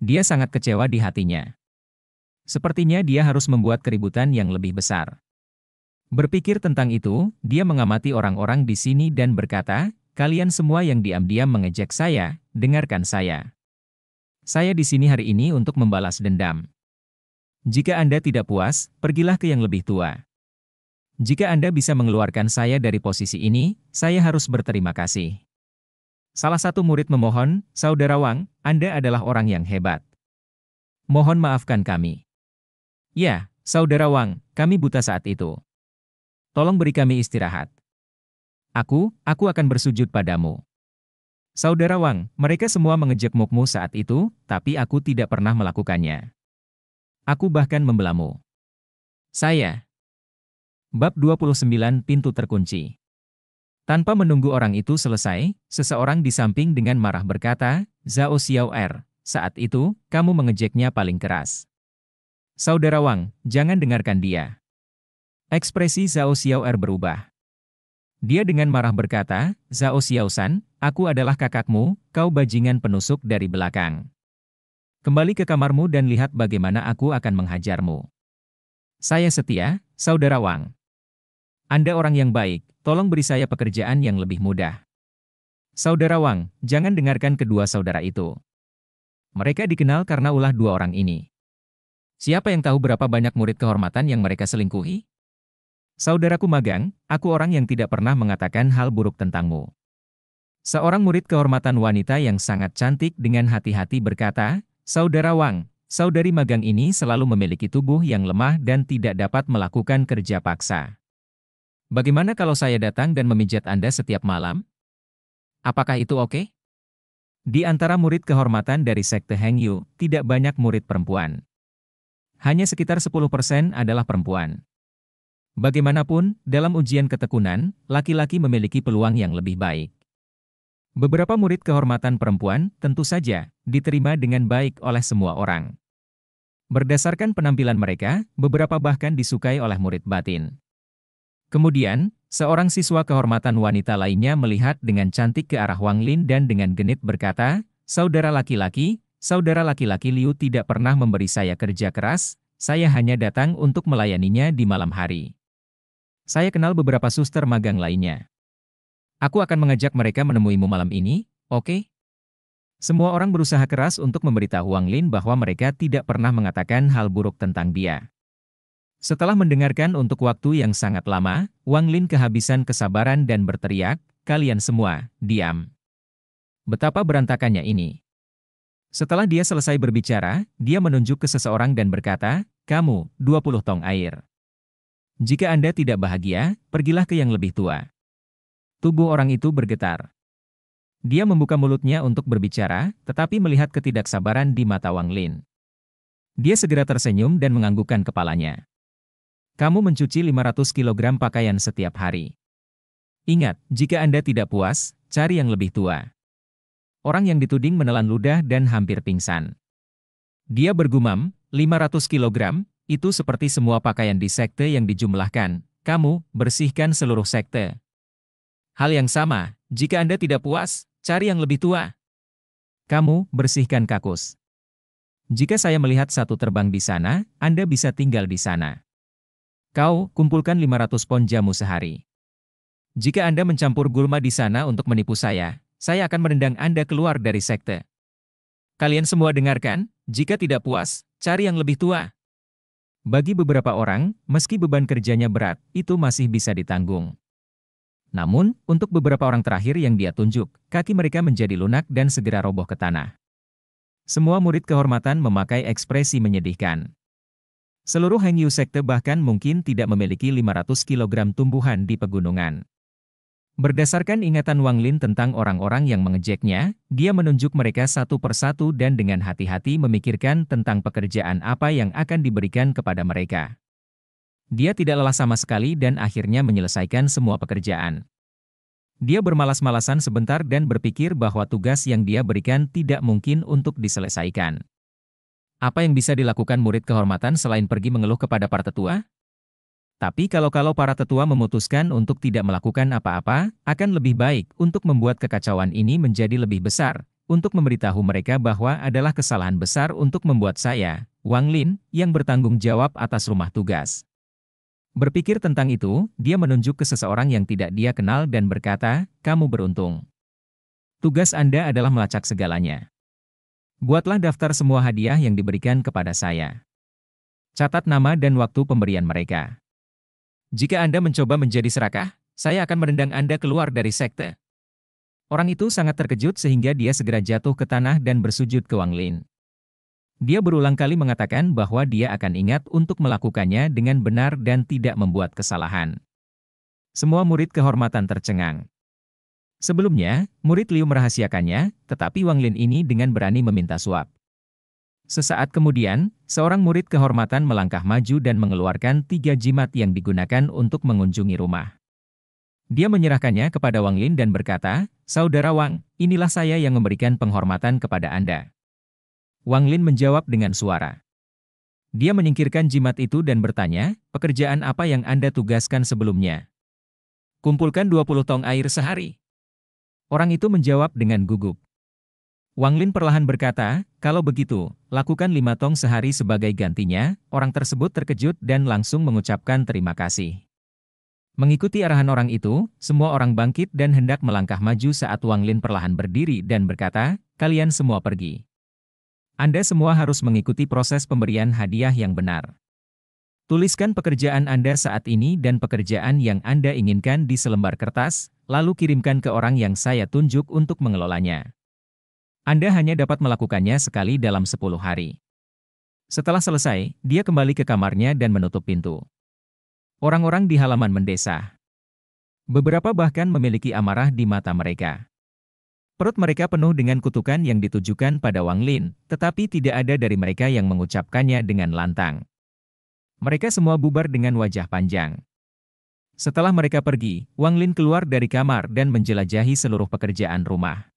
Dia sangat kecewa di hatinya. Sepertinya dia harus membuat keributan yang lebih besar. Berpikir tentang itu, dia mengamati orang-orang di sini dan berkata, kalian semua yang diam-diam mengejek saya, dengarkan saya. Saya di sini hari ini untuk membalas dendam. Jika Anda tidak puas, pergilah ke yang lebih tua. Jika Anda bisa mengeluarkan saya dari posisi ini, saya harus berterima kasih. Salah satu murid memohon, Saudara Wang, Anda adalah orang yang hebat. Mohon maafkan kami. Ya, Saudara Wang, kami buta saat itu. Tolong beri kami istirahat. Aku akan bersujud padamu. Saudara Wang, mereka semua mengejekmukmu saat itu, tapi aku tidak pernah melakukannya. Aku bahkan membelamu. Saya. Bab 29 Pintu terkunci. Tanpa menunggu orang itu selesai, seseorang di samping dengan marah berkata, Zhao Xiao'er, saat itu, kamu mengejeknya paling keras. Saudara Wang, jangan dengarkan dia. Ekspresi Zhao Xiao'er berubah. Dia dengan marah berkata, Zhao Xiaoshan, aku adalah kakakmu, kau bajingan penusuk dari belakang. Kembali ke kamarmu dan lihat bagaimana aku akan menghajarmu. Saya setia, Saudara Wang. Anda orang yang baik, tolong beri saya pekerjaan yang lebih mudah. Saudara Wang, jangan dengarkan kedua saudara itu. Mereka dikenal karena ulah dua orang ini. Siapa yang tahu berapa banyak murid kehormatan yang mereka selingkuhi? Saudaraku magang, aku orang yang tidak pernah mengatakan hal buruk tentangmu. Seorang murid kehormatan wanita yang sangat cantik dengan hati-hati berkata, Saudara Wang, saudari magang ini selalu memiliki tubuh yang lemah dan tidak dapat melakukan kerja paksa. Bagaimana kalau saya datang dan memijat Anda setiap malam? Apakah itu oke? Di antara murid kehormatan dari sekte Hengyu, tidak banyak murid perempuan. Hanya sekitar 10% adalah perempuan. Bagaimanapun, dalam ujian ketekunan, laki-laki memiliki peluang yang lebih baik. Beberapa murid kehormatan perempuan, tentu saja, diterima dengan baik oleh semua orang. Berdasarkan penampilan mereka, beberapa bahkan disukai oleh murid batin. Kemudian, seorang siswa kehormatan wanita lainnya melihat dengan cantik ke arah Wang Lin dan dengan genit berkata, Saudara laki-laki Liu tidak pernah memberi saya kerja keras, saya hanya datang untuk melayaninya di malam hari. Saya kenal beberapa suster magang lainnya. Aku akan mengajak mereka menemuimu malam ini, oke? Semua orang berusaha keras untuk memberitahu Wang Lin bahwa mereka tidak pernah mengatakan hal buruk tentang dia. Setelah mendengarkan untuk waktu yang sangat lama, Wang Lin kehabisan kesabaran dan berteriak, kalian semua, diam. Betapa berantakannya ini. Setelah dia selesai berbicara, dia menunjuk ke seseorang dan berkata, kamu, 20 tong air. Jika Anda tidak bahagia, pergilah ke yang lebih tua. Tubuh orang itu bergetar. Dia membuka mulutnya untuk berbicara, tetapi melihat ketidaksabaran di mata Wang Lin. Dia segera tersenyum dan menganggukkan kepalanya. Kamu mencuci 500 kg pakaian setiap hari. Ingat, jika Anda tidak puas, cari yang lebih tua. Orang yang dituding menelan ludah dan hampir pingsan. Dia bergumam, 500 kg, itu seperti semua pakaian di sekte yang dijumlahkan. Kamu, bersihkan seluruh sekte. Hal yang sama, jika Anda tidak puas, cari yang lebih tua. Kamu, bersihkan kakus. Jika saya melihat satu terbang di sana, Anda bisa tinggal di sana. Kau, kumpulkan 500 pon jamu sehari. Jika Anda mencampur gulma di sana untuk menipu saya akan menendang Anda keluar dari sekte. Kalian semua dengarkan, jika tidak puas, cari yang lebih tua. Bagi beberapa orang, meski beban kerjanya berat, itu masih bisa ditanggung. Namun, untuk beberapa orang terakhir yang dia tunjuk, kaki mereka menjadi lunak dan segera roboh ke tanah. Semua murid kehormatan memakai ekspresi menyedihkan. Seluruh Hengyu sekte bahkan mungkin tidak memiliki 500 kg tumbuhan di pegunungan. Berdasarkan ingatan Wang Lin tentang orang-orang yang mengejeknya, dia menunjuk mereka satu persatu dan dengan hati-hati memikirkan tentang pekerjaan apa yang akan diberikan kepada mereka. Dia tidak lelah sama sekali dan akhirnya menyelesaikan semua pekerjaan. Dia bermalas-malasan sebentar dan berpikir bahwa tugas yang dia berikan tidak mungkin untuk diselesaikan. Apa yang bisa dilakukan murid kehormatan selain pergi mengeluh kepada para tetua? Tapi kalau para tetua memutuskan untuk tidak melakukan apa-apa, akan lebih baik untuk membuat kekacauan ini menjadi lebih besar, untuk memberitahu mereka bahwa adalah kesalahan besar untuk membuat saya, Wang Lin, yang bertanggung jawab atas rumah tugas. Berpikir tentang itu, dia menunjuk ke seseorang yang tidak dia kenal dan berkata, kamu beruntung. Tugas Anda adalah melacak segalanya. Buatlah daftar semua hadiah yang diberikan kepada saya. Catat nama dan waktu pemberian mereka. Jika Anda mencoba menjadi serakah, saya akan menendang Anda keluar dari sekte. Orang itu sangat terkejut sehingga dia segera jatuh ke tanah dan bersujud ke Wang Lin. Dia berulang kali mengatakan bahwa dia akan ingat untuk melakukannya dengan benar dan tidak membuat kesalahan. Semua murid kehormatan tercengang. Sebelumnya, murid Liu merahasiakannya, tetapi Wang Lin ini dengan berani meminta suap. Sesaat kemudian, seorang murid kehormatan melangkah maju dan mengeluarkan 3 jimat yang digunakan untuk mengunjungi rumah. Dia menyerahkannya kepada Wang Lin dan berkata, "Saudara Wang, inilah saya yang memberikan penghormatan kepada Anda." Wang Lin menjawab dengan suara. Dia menyingkirkan jimat itu dan bertanya, "Pekerjaan apa yang Anda tugaskan sebelumnya?" "Kumpulkan 20 tong air sehari." Orang itu menjawab dengan gugup. Wang Lin perlahan berkata, "Kalau begitu, lakukan 5 tong sehari sebagai gantinya." Orang tersebut terkejut dan langsung mengucapkan terima kasih. Mengikuti arahan orang itu, semua orang bangkit dan hendak melangkah maju saat Wang Lin perlahan berdiri dan berkata, "Kalian semua pergi. Anda semua harus mengikuti proses pemberian hadiah yang benar. Tuliskan pekerjaan Anda saat ini dan pekerjaan yang Anda inginkan di selembar kertas, lalu kirimkan ke orang yang saya tunjuk untuk mengelolanya. Anda hanya dapat melakukannya sekali dalam 10 hari." Setelah selesai, dia kembali ke kamarnya dan menutup pintu. Orang-orang di halaman mendesah. Beberapa bahkan memiliki amarah di mata mereka. Perut mereka penuh dengan kutukan yang ditujukan pada Wang Lin, tetapi tidak ada dari mereka yang mengucapkannya dengan lantang. Mereka semua bubar dengan wajah panjang. Setelah mereka pergi, Wang Lin keluar dari kamar dan menjelajahi seluruh pekerjaan rumah.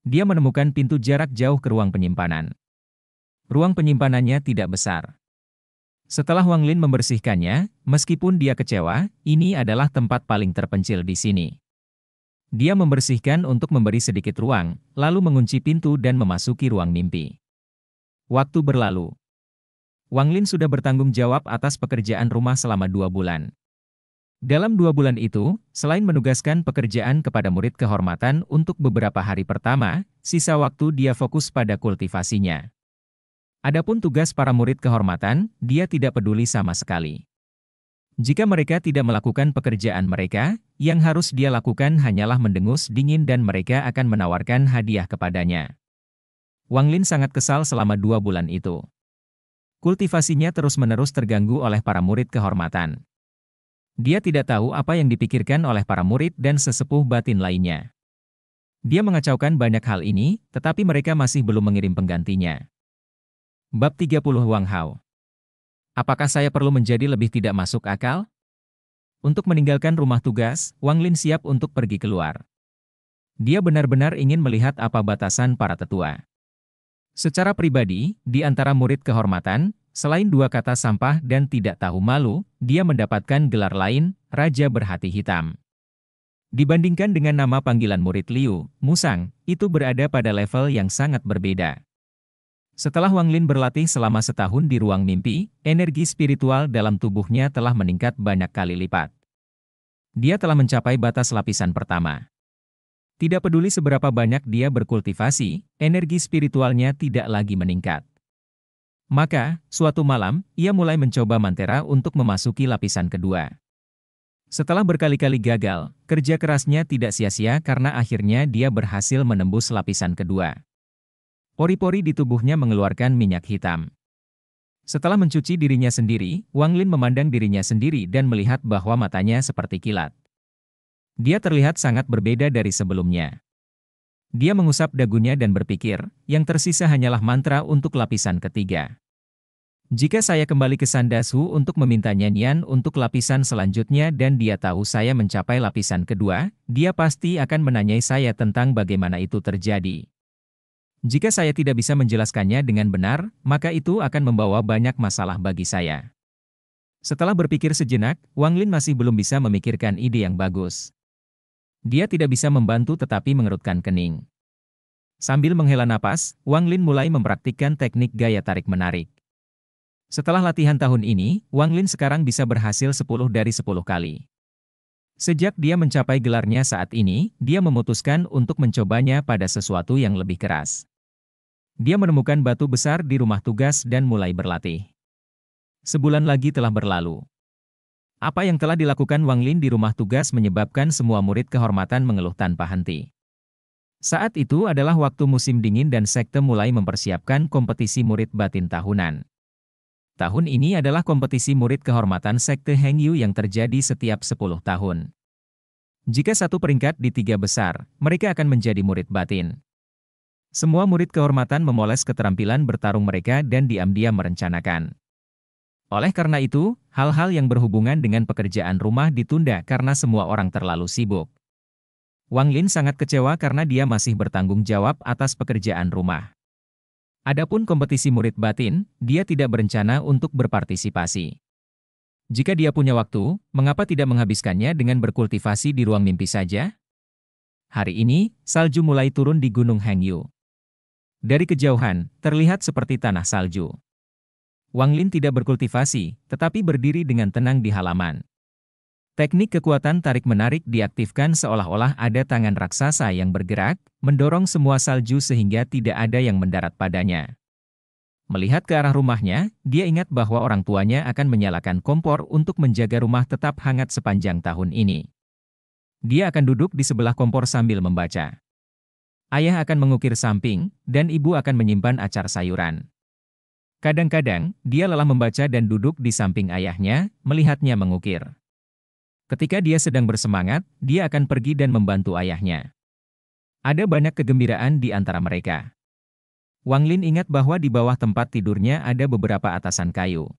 Dia menemukan pintu jarak jauh ke ruang penyimpanan. Ruang penyimpanannya tidak besar. Setelah Wang Lin membersihkannya, meskipun dia kecewa, ini adalah tempat paling terpencil di sini. Dia membersihkan untuk memberi sedikit ruang, lalu mengunci pintu dan memasuki ruang mimpi. Waktu berlalu. Wang Lin sudah bertanggung jawab atas pekerjaan rumah selama 2 bulan. Dalam 2 bulan itu, selain menugaskan pekerjaan kepada murid kehormatan untuk beberapa hari pertama, sisa waktu dia fokus pada kultivasinya. Adapun tugas para murid kehormatan, dia tidak peduli sama sekali. Jika mereka tidak melakukan pekerjaan mereka, yang harus dia lakukan hanyalah mendengus dingin dan mereka akan menawarkan hadiah kepadanya. Wang Lin sangat kesal selama 2 bulan itu. Kultivasinya terus-menerus terganggu oleh para murid kehormatan. Dia tidak tahu apa yang dipikirkan oleh para murid dan sesepuh batin lainnya. Dia mengacaukan banyak hal ini, tetapi mereka masih belum mengirim penggantinya. Bab 30 Wang Hao. Apakah saya perlu menjadi lebih tidak masuk akal? Untuk meninggalkan rumah tugas, Wang Lin siap untuk pergi keluar. Dia benar-benar ingin melihat apa batasan para tetua. Secara pribadi, di antara murid kehormatan, selain 2 kata sampah dan tidak tahu malu, dia mendapatkan gelar lain, Raja Berhati Hitam. Dibandingkan dengan nama panggilan murid Liu, Musang, itu berada pada level yang sangat berbeda. Setelah Wang Lin berlatih selama setahun di ruang mimpi, energi spiritual dalam tubuhnya telah meningkat banyak kali lipat. Dia telah mencapai batas lapisan pertama. Tidak peduli seberapa banyak dia berkultivasi, energi spiritualnya tidak lagi meningkat. Maka, suatu malam, ia mulai mencoba mantera untuk memasuki lapisan kedua. Setelah berkali-kali gagal, kerja kerasnya tidak sia-sia karena akhirnya dia berhasil menembus lapisan kedua. Pori-pori di tubuhnya mengeluarkan minyak hitam. Setelah mencuci dirinya sendiri, Wang Lin memandang dirinya sendiri dan melihat bahwa matanya seperti kilat. Dia terlihat sangat berbeda dari sebelumnya. Dia mengusap dagunya dan berpikir, yang tersisa hanyalah mantra untuk lapisan ketiga. Jika saya kembali ke Sandasu untuk meminta nyanyian untuk lapisan selanjutnya dan dia tahu saya mencapai lapisan kedua, dia pasti akan menanyai saya tentang bagaimana itu terjadi. Jika saya tidak bisa menjelaskannya dengan benar, maka itu akan membawa banyak masalah bagi saya. Setelah berpikir sejenak, Wang Lin masih belum bisa memikirkan ide yang bagus. Dia tidak bisa membantu tetapi mengerutkan kening. Sambil menghela napas, Wang Lin mulai mempraktikkan teknik gaya tarik-menarik. Setelah latihan tahun ini, Wang Lin sekarang bisa berhasil 10 dari 10 kali. Sejak dia mencapai gelarnya saat ini, dia memutuskan untuk mencobanya pada sesuatu yang lebih keras. Dia menemukan batu besar di rumah tugas dan mulai berlatih. Sebulan lagi telah berlalu. Apa yang telah dilakukan Wang Lin di rumah tugas menyebabkan semua murid kehormatan mengeluh tanpa henti. Saat itu adalah waktu musim dingin dan sekte mulai mempersiapkan kompetisi murid batin tahunan. Tahun ini adalah kompetisi murid kehormatan sekte Hengyu yang terjadi setiap 10 tahun. Jika satu peringkat di 3 besar, mereka akan menjadi murid batin. Semua murid kehormatan memoles keterampilan bertarung mereka dan diam-diam merencanakan. Oleh karena itu, hal-hal yang berhubungan dengan pekerjaan rumah ditunda karena semua orang terlalu sibuk. Wang Lin sangat kecewa karena dia masih bertanggung jawab atas pekerjaan rumah. Adapun kompetisi murid batin, dia tidak berencana untuk berpartisipasi. Jika dia punya waktu, mengapa tidak menghabiskannya dengan berkultivasi di ruang mimpi saja? Hari ini, salju mulai turun di Gunung Hengyu. Dari kejauhan, terlihat seperti tanah salju. Wang Lin tidak berkultivasi, tetapi berdiri dengan tenang di halaman. Teknik kekuatan tarik-menarik diaktifkan seolah-olah ada tangan raksasa yang bergerak, mendorong semua salju sehingga tidak ada yang mendarat padanya. Melihat ke arah rumahnya, dia ingat bahwa orang tuanya akan menyalakan kompor untuk menjaga rumah tetap hangat sepanjang tahun ini. Dia akan duduk di sebelah kompor sambil membaca. Ayah akan mengukir samping, dan ibu akan menyimpan acar sayuran. Kadang-kadang, dia lelah membaca dan duduk di samping ayahnya, melihatnya mengukir. Ketika dia sedang bersemangat, dia akan pergi dan membantu ayahnya. Ada banyak kegembiraan di antara mereka. Wang Lin ingat bahwa di bawah tempat tidurnya ada beberapa atasan kayu.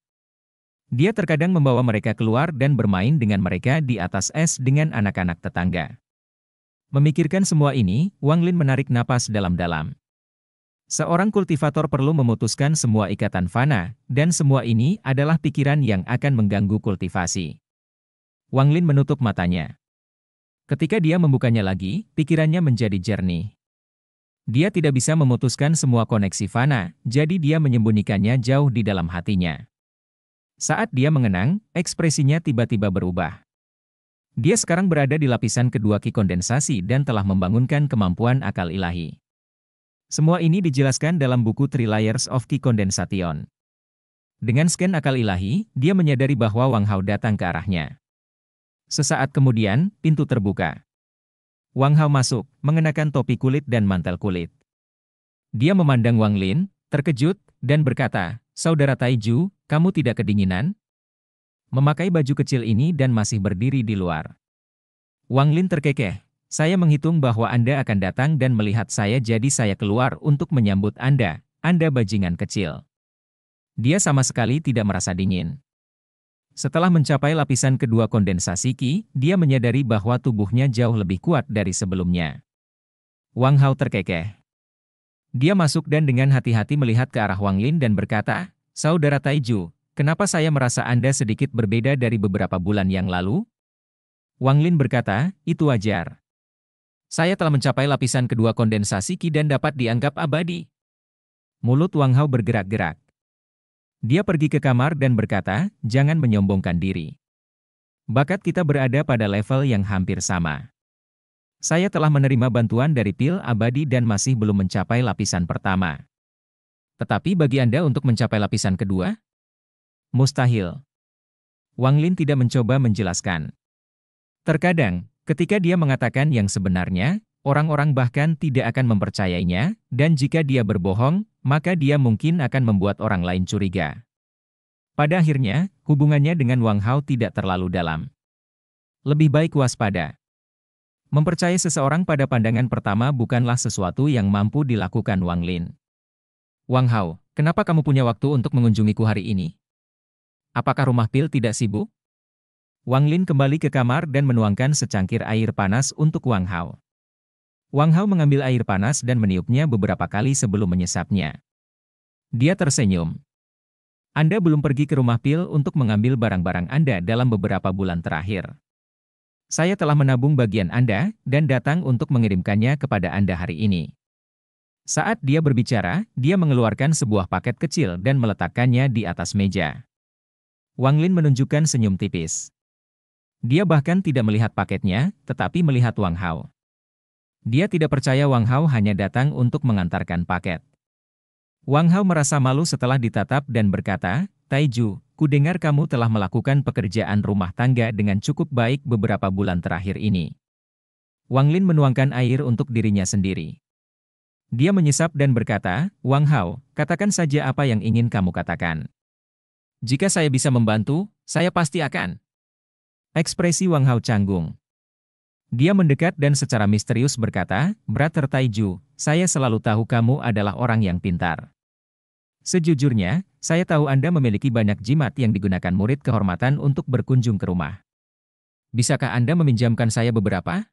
Dia terkadang membawa mereka keluar dan bermain dengan mereka di atas es dengan anak-anak tetangga. Memikirkan semua ini, Wang Lin menarik napas dalam-dalam. Seorang kultivator perlu memutuskan semua ikatan fana, dan semua ini adalah pikiran yang akan mengganggu kultivasi. Wang Lin menutup matanya. Ketika dia membukanya lagi, pikirannya menjadi jernih. Dia tidak bisa memutuskan semua koneksi fana, jadi dia menyembunyikannya jauh di dalam hatinya. Saat dia mengenang, ekspresinya tiba-tiba berubah. Dia sekarang berada di lapisan kedua ki kondensasi dan telah membangunkan kemampuan akal ilahi. Semua ini dijelaskan dalam buku Three Layers of Ki Condensation. Dengan scan akal ilahi, dia menyadari bahwa Wang Hao datang ke arahnya. Sesaat kemudian, pintu terbuka. Wang Hao masuk, mengenakan topi kulit dan mantel kulit. Dia memandang Wang Lin, terkejut, dan berkata, "Saudara Taiju, kamu tidak kedinginan? Memakai baju kecil ini dan masih berdiri di luar." Wang Lin terkekeh. "Saya menghitung bahwa Anda akan datang dan melihat saya, jadi saya keluar untuk menyambut Anda bajingan kecil." Dia sama sekali tidak merasa dingin. Setelah mencapai lapisan kedua kondensasi Ki, dia menyadari bahwa tubuhnya jauh lebih kuat dari sebelumnya. Wang Hao terkekeh. Dia masuk dan dengan hati-hati melihat ke arah Wang Lin dan berkata, "Saudara Taiju, kenapa saya merasa Anda sedikit berbeda dari beberapa bulan yang lalu?" Wang Lin berkata, "Itu wajar. Saya telah mencapai lapisan kedua kondensasi Ki dan dapat dianggap abadi." Mulut Wang Hao bergerak-gerak. Dia pergi ke kamar dan berkata, "Jangan menyombongkan diri. Bakat kita berada pada level yang hampir sama. Saya telah menerima bantuan dari pil abadi dan masih belum mencapai lapisan pertama. Tetapi bagi Anda untuk mencapai lapisan kedua? Mustahil." Wang Lin tidak mencoba menjelaskan. Terkadang, ketika dia mengatakan yang sebenarnya, orang-orang bahkan tidak akan mempercayainya, dan jika dia berbohong, maka dia mungkin akan membuat orang lain curiga. Pada akhirnya, hubungannya dengan Wang Hao tidak terlalu dalam. Lebih baik waspada. Mempercayai seseorang pada pandangan pertama bukanlah sesuatu yang mampu dilakukan Wang Lin. "Wang Hao, kenapa kamu punya waktu untuk mengunjungiku hari ini? Apakah rumah pil tidak sibuk?" Wang Lin kembali ke kamar dan menuangkan secangkir air panas untuk Wang Hao. Wang Hao mengambil air panas dan meniupnya beberapa kali sebelum menyesapnya. Dia tersenyum. "Anda belum pergi ke rumah pil untuk mengambil barang-barang Anda dalam beberapa bulan terakhir. Saya telah menabung bagian Anda dan datang untuk mengirimkannya kepada Anda hari ini." Saat dia berbicara, dia mengeluarkan sebuah paket kecil dan meletakkannya di atas meja. Wang Lin menunjukkan senyum tipis. Dia bahkan tidak melihat paketnya, tetapi melihat Wang Hao. Dia tidak percaya Wang Hao hanya datang untuk mengantarkan paket. Wang Hao merasa malu setelah ditatap dan berkata, Taiju, kudengar kamu telah melakukan pekerjaan rumah tangga dengan cukup baik beberapa bulan terakhir ini. Wang Lin menuangkan air untuk dirinya sendiri. Dia menyesap dan berkata, Wang Hao, katakan saja apa yang ingin kamu katakan. Jika saya bisa membantu, saya pasti akan. Ekspresi Wang Hao canggung. Dia mendekat dan secara misterius berkata, Brother Taiju, saya selalu tahu kamu adalah orang yang pintar. Sejujurnya, saya tahu Anda memiliki banyak jimat yang digunakan murid kehormatan untuk berkunjung ke rumah. Bisakah Anda meminjamkan saya beberapa?